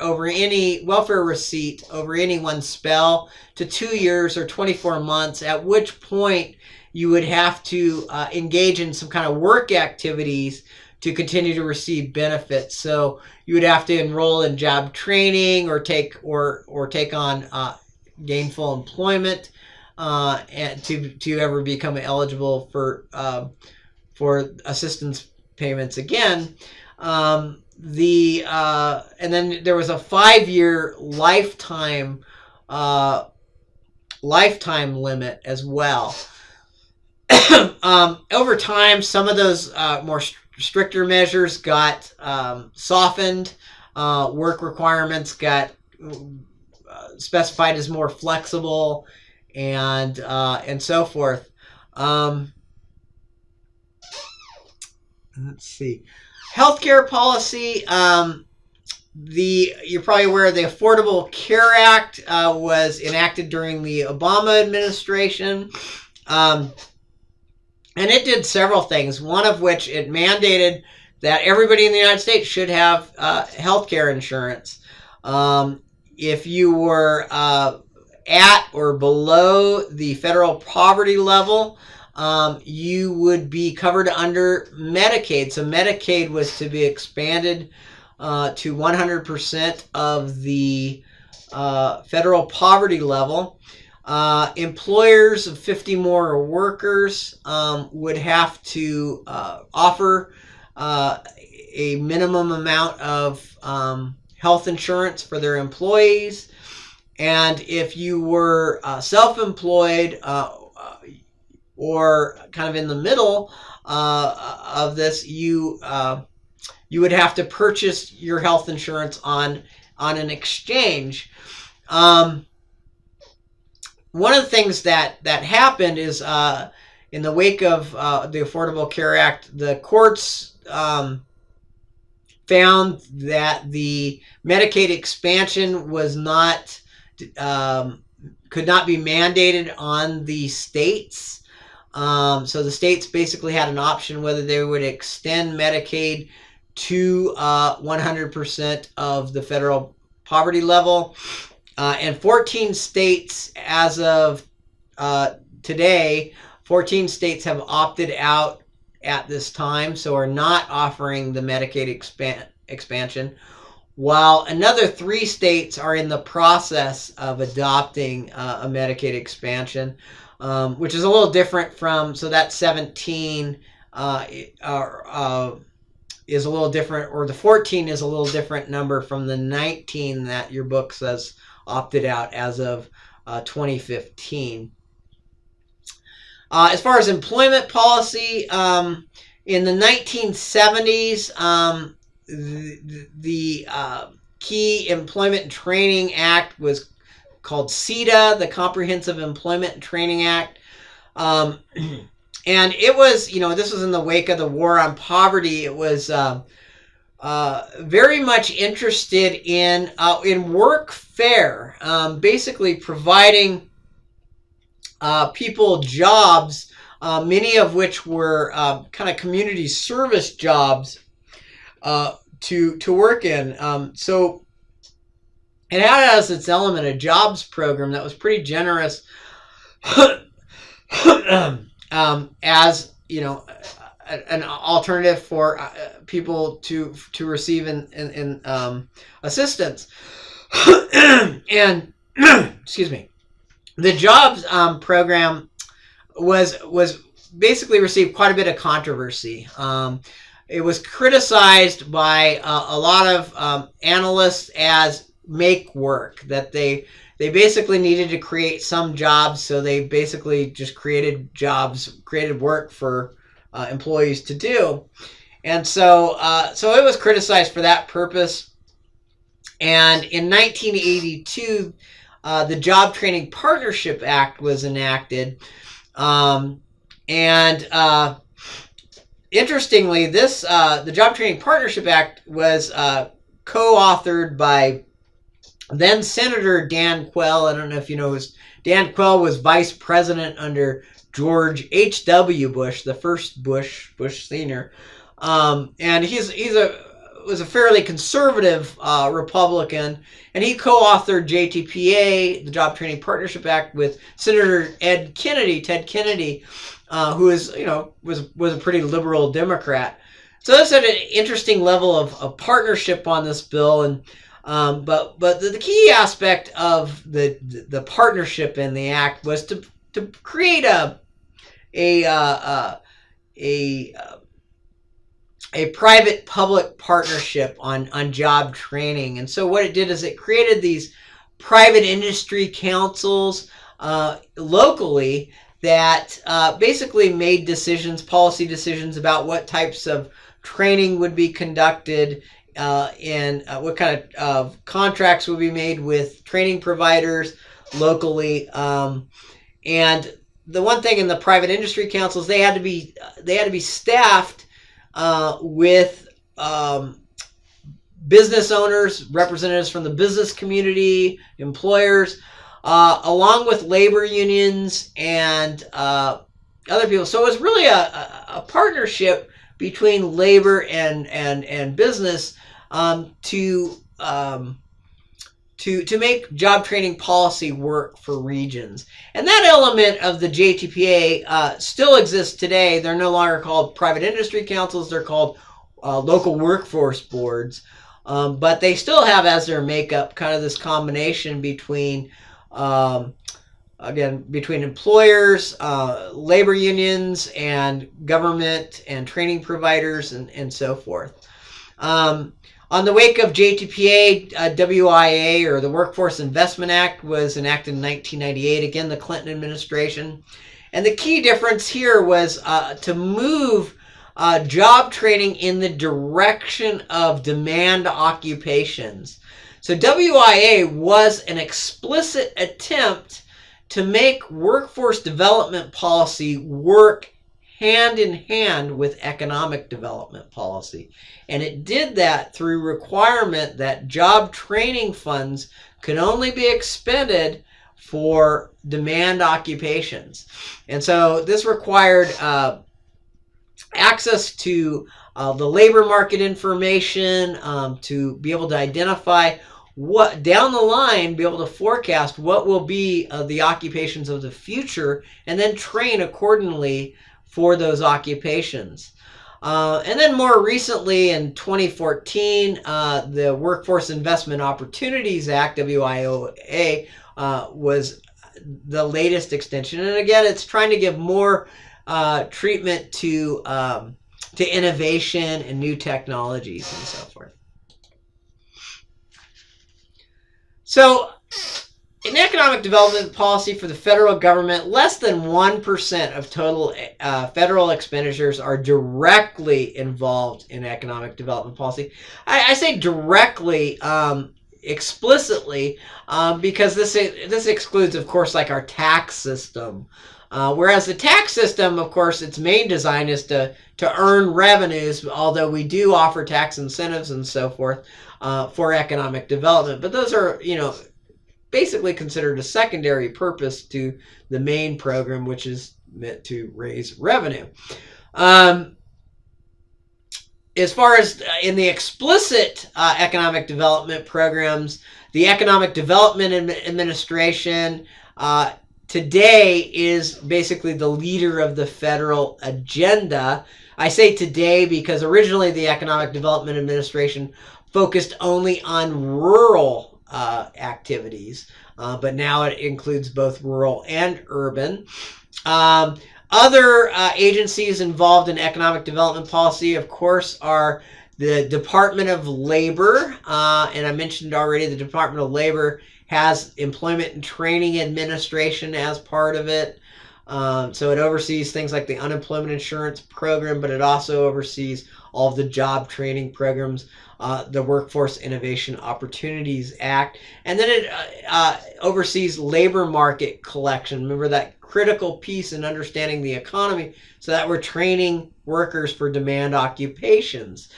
receipt over any one spell to 2 years or 24 months, at which point you would have to engage in some kind of work activities to continue to receive benefits. So you would have to enroll in job training or take on gainful employment and to ever become eligible for assistance payments again. And then there was a 5-year lifetime limit as well. Over time, some of those more stricter measures got softened. Work requirements got specified as more flexible, and so forth. Let's see. Healthcare policy. You're probably aware the Affordable Care Act was enacted during the Obama administration. And it did several things, one of which it mandated that everybody in the United States should have health care insurance. If you were at or below the federal poverty level, you would be covered under Medicaid. So Medicaid was to be expanded to 100% of the federal poverty level. Employers of 50 more workers would have to offer a minimum amount of health insurance for their employees. And if you were self-employed or kind of in the middle of this, you would have to purchase your health insurance on an exchange. One of the things that happened is in the wake of the Affordable Care Act, the courts found that the Medicaid expansion was not could not be mandated on the states. So the states basically had an option whether they would extend Medicaid to 100% of the federal poverty level. And 14 states, as of today, 14 states have opted out at this time, so are not offering the Medicaid expansion, while another 3 states are in the process of adopting a Medicaid expansion, which is a little different from, so that 17 is a little different, or the 14 is a little different number from the 19 that your book says opted out as of 2015. As far as employment policy, in the 1970s, the Key Employment and Training Act was called CEDA, the Comprehensive Employment and Training Act. And it was, this was in the wake of the war on poverty. It was very much interested in workfare, basically providing people jobs, many of which were kind of community service jobs to work in. So it had as its element a jobs program that was pretty generous, as an alternative for people to receive in assistance. And excuse me, the jobs program was basically received quite a bit of controversy. It was criticized by a lot of analysts as make work, that they basically needed to create some jobs, so they basically just created work for employees to do. And so it was criticized for that purpose. And in 1982, the Job Training Partnership Act was enacted. Interestingly, the Job Training Partnership Act was co-authored by then Senator Dan Quell. I don't know if you know, Dan Quell was vice president under George H.W. Bush, the first Bush Sr. And he's a was a fairly conservative Republican, and he co-authored JTPA, the Job Training Partnership Act, with Senator Ted Kennedy, who is, was a pretty liberal Democrat. So that's at an interesting level of partnership on this bill, and but the key aspect of the partnership in the act was to create a private-public partnership on job training. And so what it did is it created these private industry councils locally that basically made policy decisions about what types of training would be conducted and what kind of contracts would be made with training providers locally. And the one thing in the private industry councils, they had to be staffed with business owners, representatives from the business community, employers, along with labor unions and other people. So it was really a partnership between labor and business to make job training policy work for regions. And that element of the JTPA still exists today. They're no longer called private industry councils. They're called local workforce boards. But they still have as their makeup kind of this combination between, between employers, labor unions, and government and training providers and so forth. On the wake of JTPA, WIA, or the Workforce Investment Act, was enacted in 1998, again, the Clinton administration. And the key difference here was to move job training in the direction of demand occupations. So WIA was an explicit attempt to make workforce development policy work hand in hand with economic development policy. And it did that through requirement that job training funds could only be expended for demand occupations. And so this required access to the labor market information to be able to identify what down the line, be able to forecast what will be the occupations of the future, and then train accordingly for those occupations. And then more recently in 2014, the Workforce Investment Opportunities Act, WIOA, was the latest extension. And again, it's trying to give more treatment to innovation and new technologies and so forth. So, in economic development policy for the federal government, less than 1% of total federal expenditures are directly involved in economic development policy. I say directly, explicitly, because this excludes, of course, like our tax system. Whereas the tax system, of course, its main design is to earn revenues, although we do offer tax incentives and so forth for economic development. But those are, basically considered a secondary purpose to the main program, which is meant to raise revenue. As far as in the explicit economic development programs, the Economic Development Administration today is basically the leader of the federal agenda. I say today because originally the Economic Development Administration focused only on rural activities, but now it includes both rural and urban. Other agencies involved in economic development policy, of course, are the Department of Labor, and I mentioned already the Department of Labor has Employment and Training Administration as part of it. So it oversees things like the unemployment insurance program, but it also oversees all of the job training programs, the Workforce Innovation Opportunities Act, and then it oversees labor market collection. Remember that critical piece in understanding the economy so that we're training workers for demand occupations.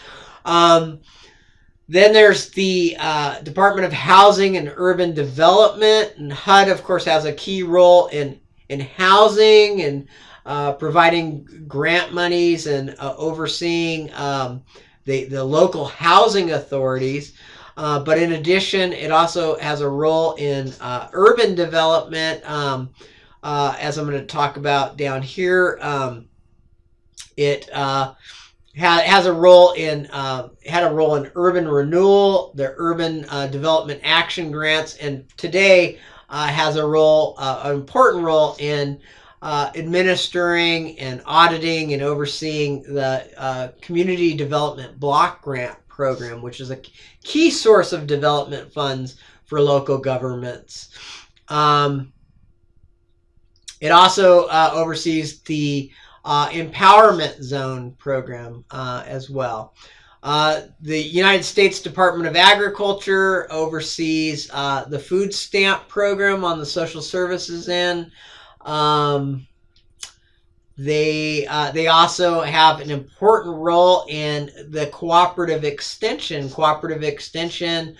Then there's the Department of Housing and Urban Development, and HUD, of course, has a key role in housing and providing grant monies and overseeing the local housing authorities. But in addition, it also has a role in urban development, as I'm going to talk about down here. It has a role in had a role in urban renewal, the urban development action grants, and today has a role, an important role in administering and auditing and overseeing the community development block grant program, which is a key source of development funds for local governments. It also oversees the Empowerment Zone program as well. The United States Department of Agriculture oversees the food stamp program on the social services end. They also have an important role in the cooperative extension. Cooperative extension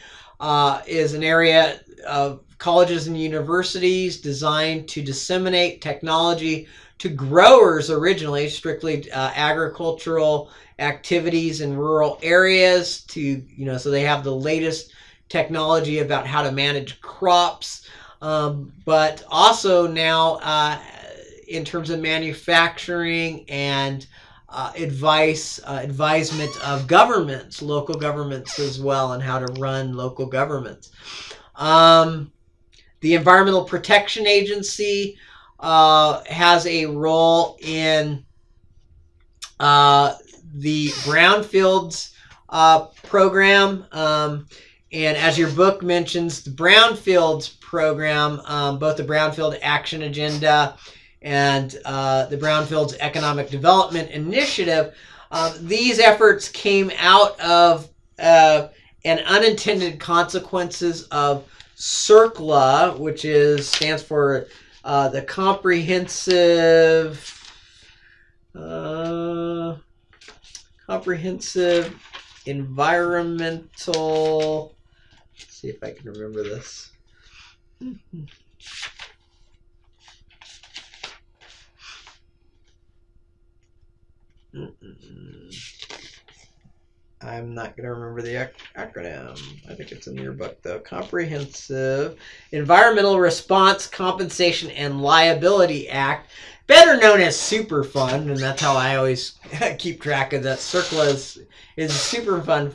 is an area of colleges and universities designed to disseminate technology to growers originally, strictly agricultural activities in rural areas, to, so they have the latest technology about how to manage crops, but also now in terms of manufacturing and advisement of governments, local governments as well, and how to run local governments. The Environmental Protection Agency has a role in the brownfields program, and as your book mentions, the brownfields program, both the Brownfield Action Agenda and the Brownfields Economic Development Initiative, these efforts came out of an unintended consequences of CERCLA, which stands for the Comprehensive Environmental. Let's see if I can remember this. I'm not going to remember the acronym. I think it's in your book, though. Comprehensive Environmental Response, Compensation, and Liability Act, better known as Superfund, and that's how I always keep track of that. CERCLA is Superfund.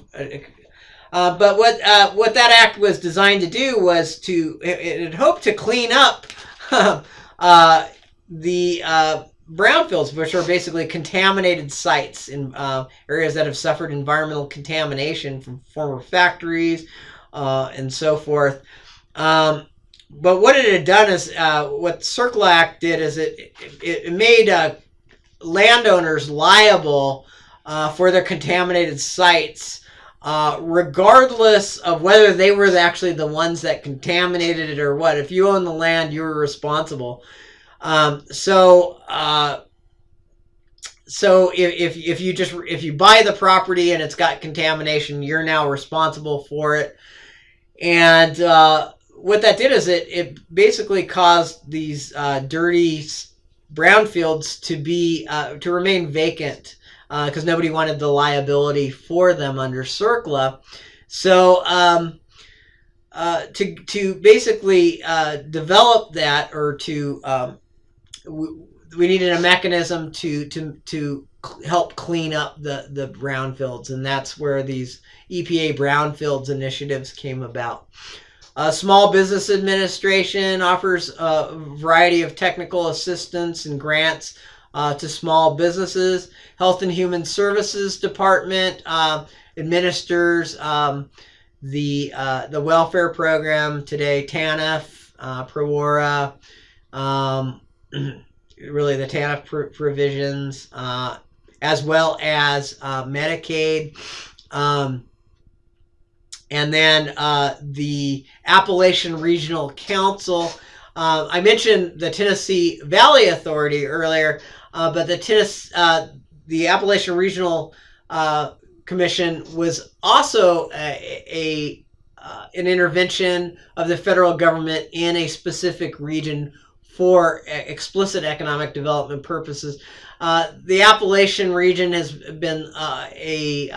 But what that act was designed to do was it hoped to clean up the brownfields, which are basically contaminated sites in areas that have suffered environmental contamination from former factories and so forth. But what it had done is, what CERCLA Act did is it made landowners liable for their contaminated sites, regardless of whether they were actually the ones that contaminated it or what. If you own the land, you were responsible. So if you buy the property and it's got contamination, you're now responsible for it. And what that did is it basically caused these dirty brownfields to remain vacant, because nobody wanted the liability for them under CERCLA. So to basically develop that, or we needed a mechanism to help clean up the brownfields, and that's where these EPA brownfields initiatives came about. Small Business Administration offers a variety of technical assistance and grants to small businesses. Health and Human Services Department administers the welfare program today, TANF, PROWARA, really the TANF provisions, as well as Medicaid. And then the Appalachian Regional Council. I mentioned the Tennessee Valley Authority earlier, but the Appalachian Regional Commission was also an intervention of the federal government in a specific region for explicit economic development purposes. The Appalachian region has been a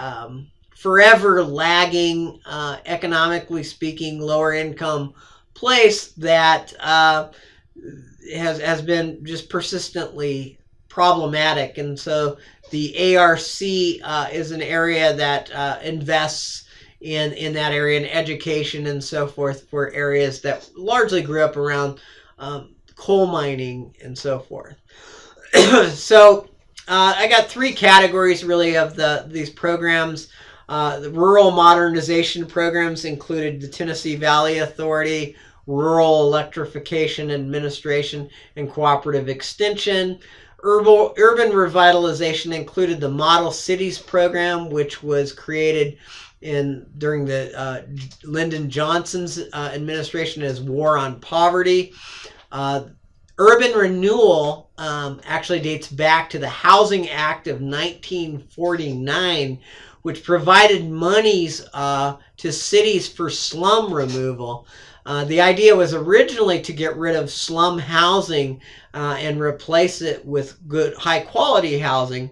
forever lagging, economically speaking, lower income place that has been just persistently problematic. And so the ARC is an area that invests in that area, in education and so forth, for areas that largely grew up around coal mining and so forth. So I got three categories really of these programs. The rural modernization programs included the Tennessee Valley Authority, Rural Electrification Administration, and Cooperative Extension. Urban revitalization included the Model Cities program, which was created during the Lyndon Johnson's administration as War on Poverty. Urban renewal actually dates back to the Housing Act of 1949, which provided monies to cities for slum removal. The idea was originally to get rid of slum housing and replace it with good, high-quality housing.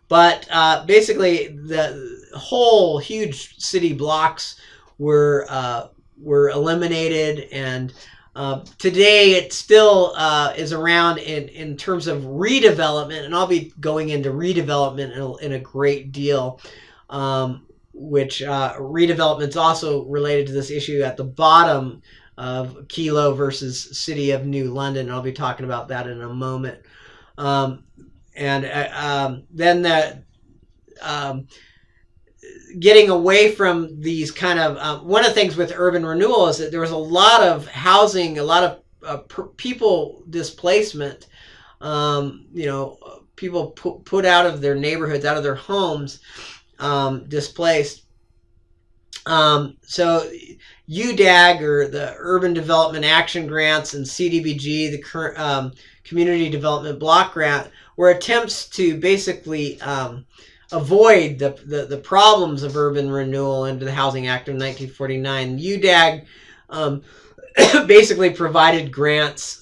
But basically, the whole huge city blocks were eliminated, and today it still is around in terms of redevelopment, and I'll be going into redevelopment in a great deal, which redevelopment is also related to this issue at the bottom of Kilo versus City of New London. I'll be talking about that in a moment. Then getting away from these kind of one of the things with urban renewal is that there was a lot of housing, a lot of people displacement. People put out of their neighborhoods, out of their homes, displaced. So UDAG, or the Urban Development Action Grants, and CDBG, the current Community Development Block Grant, were attempts to basically avoid the problems of urban renewal under the Housing Act of 1949. UDAG basically provided grants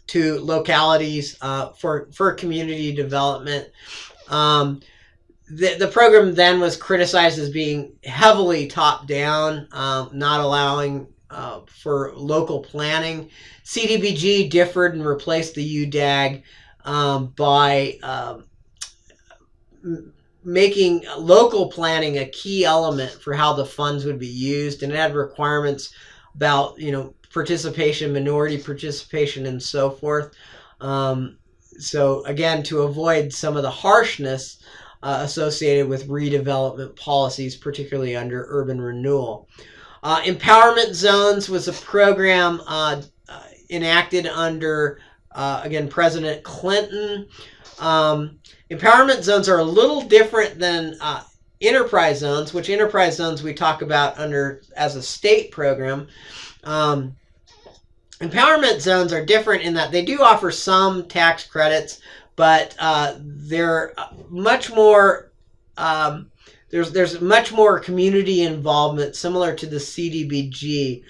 to localities for community development. The program then was criticized as being heavily top-down, not allowing for local planning. CDBG differed and replaced the UDAG by making local planning a key element for how the funds would be used, and it had requirements about participation, minority participation, and so forth. So again, to avoid some of the harshness associated with redevelopment policies, particularly under urban renewal. Empowerment Zones was a program enacted under, again, President Clinton. Empowerment zones are a little different than enterprise zones, which enterprise zones we talk about as a state program. Empowerment zones are different in that they do offer some tax credits, but they're much more. There's much more community involvement, similar to the CDBG.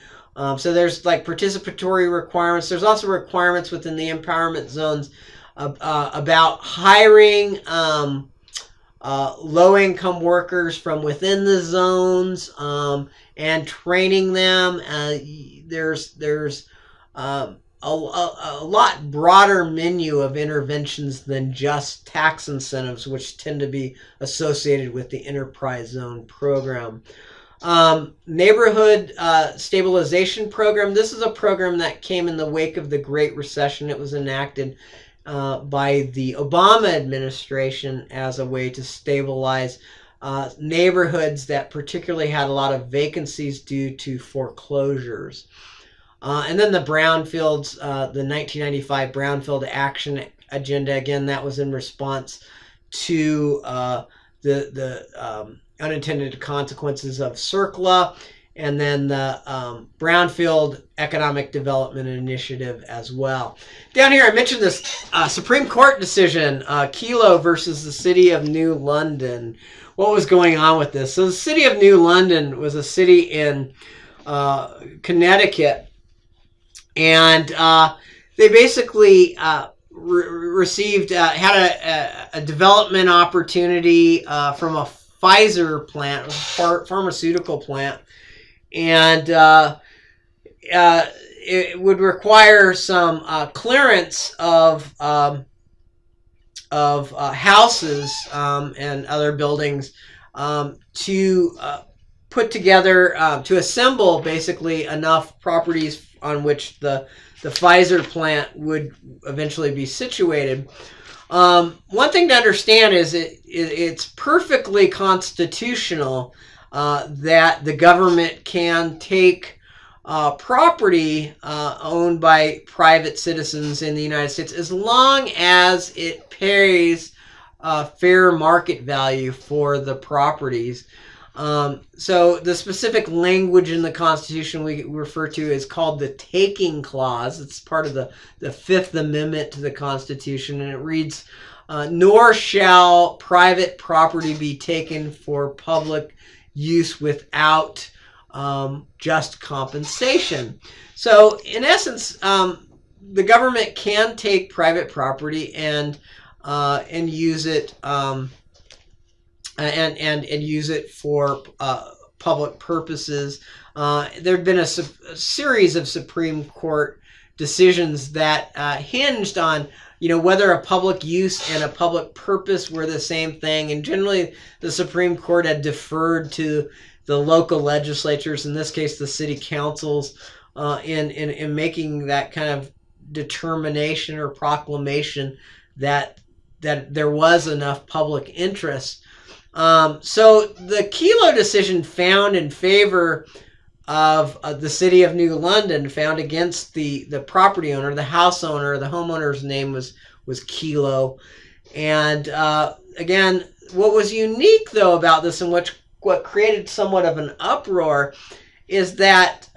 So there's like participatory requirements. There's also requirements within the empowerment zones about hiring low-income workers from within the zones and training them. There's a lot broader menu of interventions than just tax incentives, which tend to be associated with the enterprise zone program. Neighborhood stabilization program. This is a program that came in the wake of the Great Recession. It was enacted by the Obama administration as a way to stabilize neighborhoods that particularly had a lot of vacancies due to foreclosures. And then the brownfields, the 1995 Brownfield Action Agenda, again, that was in response to the unintended consequences of CERCLA, and then the Brownfield Economic Development Initiative as well. Down here, I mentioned this Supreme Court decision, Kelo versus the City of New London. What was going on with this? So the City of New London was a city in Connecticut And they basically received had a development opportunity from a Pfizer plant, pharmaceutical plant, and it would require some clearance of houses and other buildings to put together, to assemble basically enough properties on which the Pfizer plant would eventually be situated. One thing to understand is it's perfectly constitutional that the government can take property owned by private citizens in the United States as long as it pays fair market value for the properties. So the specific language in the Constitution we refer to is called the Taking Clause. It's part of the Fifth Amendment to the Constitution, and it reads, nor shall private property be taken for public use without just compensation. So in essence, the government can take private property and use it and use it for public purposes. There have been a series of Supreme Court decisions that hinged on whether a public use and a public purpose were the same thing, and generally the Supreme Court had deferred to the local legislatures, in this case the city councils, in making that kind of determination or proclamation that there was enough public interest. So the Kelo decision found in favor of the city of New London, found against the property owner, the house owner. The homeowner's name was Kelo. And again, what was unique though about this, and what created somewhat of an uproar, is that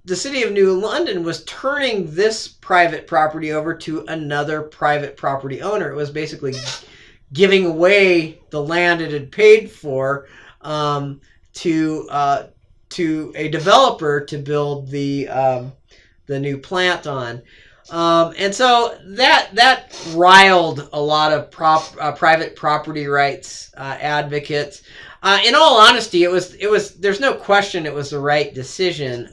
the city of New London was turning this private property over to another private property owner. It was basically giving away the land it had paid for to a developer to build the new plant on. And so that riled a lot of private property rights advocates. In all honesty, it was. There's no question it was the right decision.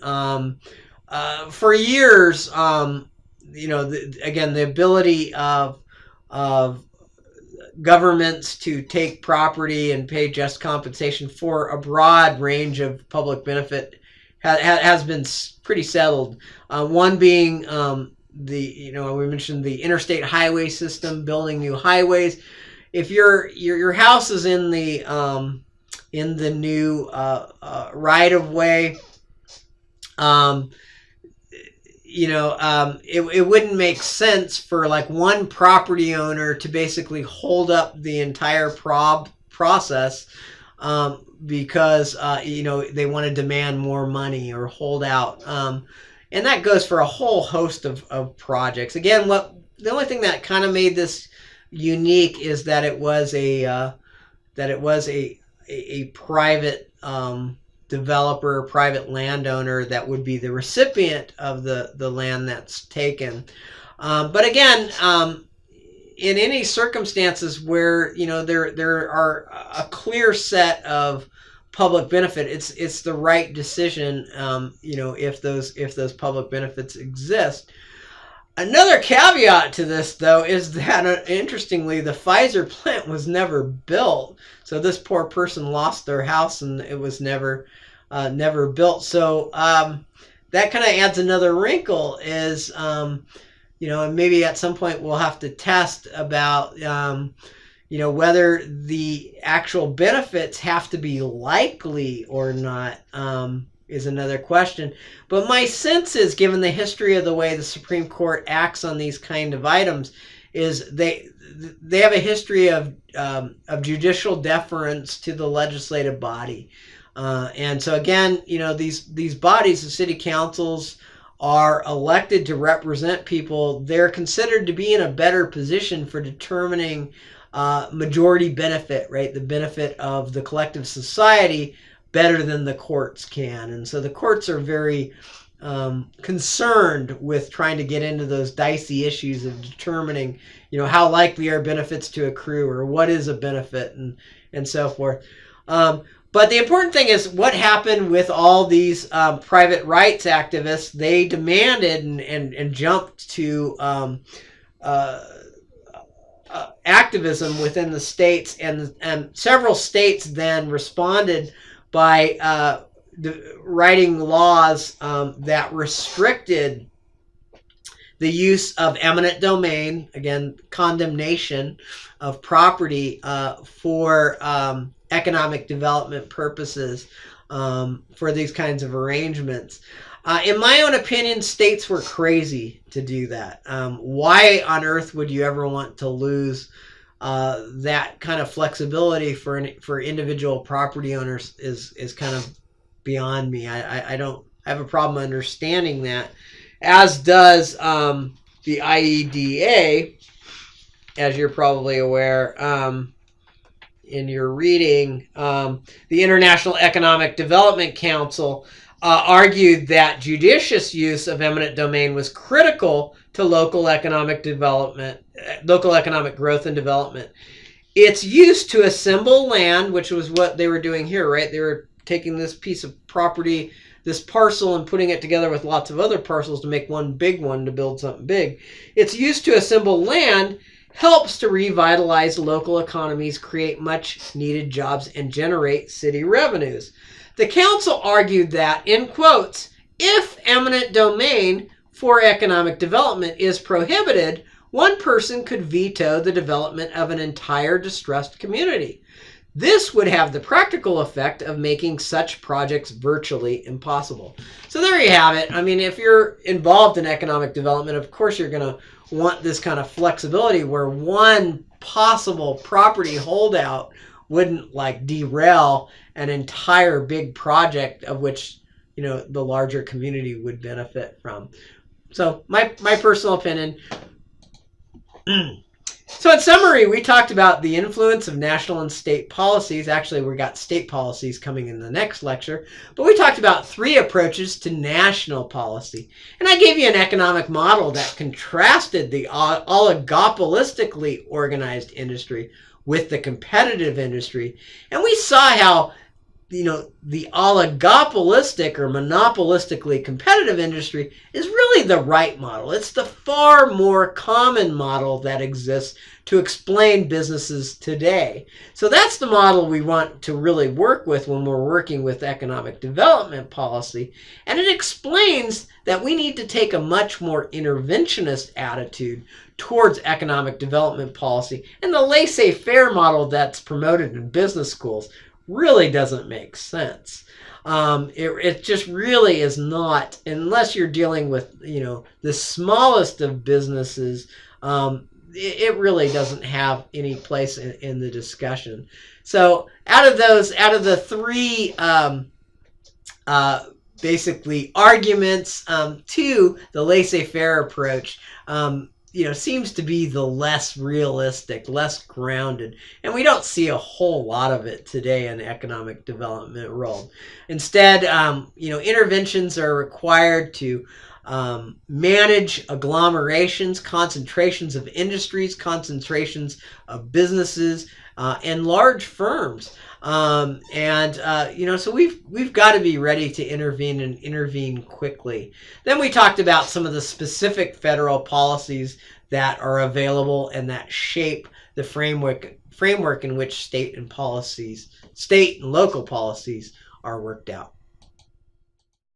For years, again, the ability of governments to take property and pay just compensation for a broad range of public benefit has been pretty settled. One being we mentioned the interstate highway system, building new highways. If your house is in the new right of way, it wouldn't make sense for like one property owner to basically hold up the entire process because they want to demand more money or hold out, and that goes for a whole host of projects. Again, the only thing that kind of made this unique is that it was a private developer, private landowner that would be the recipient of the land that's taken. But again, in any circumstances where there are a clear set of public benefit, it's the right decision. If those public benefits exist. Another caveat to this, though, is that interestingly, the Pfizer plant was never built. So this poor person lost their house, and it was never built. So that kind of adds another wrinkle. Is and maybe at some point we'll have to test about whether the actual benefits have to be likely or not. Is another question. But my sense is, given the history of the way the Supreme Court acts on these kind of items, is they have a history of judicial deference to the legislative body. And so again, these bodies, the city councils, are elected to represent people. They're considered to be in a better position for determining majority benefit, right? The benefit of the collective society, better than the courts can. And so the courts are very concerned with trying to get into those dicey issues of determining, how likely are benefits to accrue, or what is a benefit, and so forth. But the important thing is what happened with all these private rights activists. They demanded and jumped to activism within the states, and several states then responded by writing laws that restricted the use of eminent domain, again, condemnation of property for economic development purposes for these kinds of arrangements. In my own opinion, states were crazy to do that. Why on earth would you ever want to lose that kind of flexibility for individual property owners is kind of beyond me. I don't have a problem understanding that, as does the IEDA, as you're probably aware in your reading. The International Economic Development Council argued that judicious use of eminent domain was critical to local economic development, local economic growth and development. Its use to assemble land, which was what they were doing here, right? They were taking this piece of property, this parcel, and putting it together with lots of other parcels to make one big one to build something big. Its use to assemble land helps to revitalize local economies, create much needed jobs, and generate city revenues. The council argued that, in quotes, if eminent domain for economic development is prohibited, one person could veto the development of an entire distressed community. This would have the practical effect of making such projects virtually impossible. So there you have it. I mean, if you're involved in economic development, of course you're going to want this kind of flexibility where one possible property holdout wouldn't derail an entire big project of which, the larger community would benefit from. So my personal opinion. So in summary, we talked about the influence of national and state policies. Actually, we got state policies coming in the next lecture. But we talked about 3 approaches to national policy. And I gave you an economic model that contrasted the oligopolistically organized industry with the competitive industry. And we saw how the oligopolistic or monopolistically competitive industry is really the right model. It's the far more common model that exists to explain businesses today. So that's the model we want to really work with when we're working with economic development policy. And it explains that we need to take a much more interventionist attitude towards economic development policy. And the laissez-faire model that's promoted in business schools really doesn't make sense. It just really is not, unless you're dealing with the smallest of businesses. It really doesn't have any place in the discussion. So out of the 3 basically arguments to the laissez-faire approach, seems to be the less realistic, less grounded. And we don't see a whole lot of it today in the economic development world. Instead, interventions are required to manage agglomerations, concentrations of industries, concentrations of businesses, and large firms. So we've got to be ready to intervene and intervene quickly. Then we talked about some of the specific federal policies that are available and that shape the framework in which state and local policies are worked out.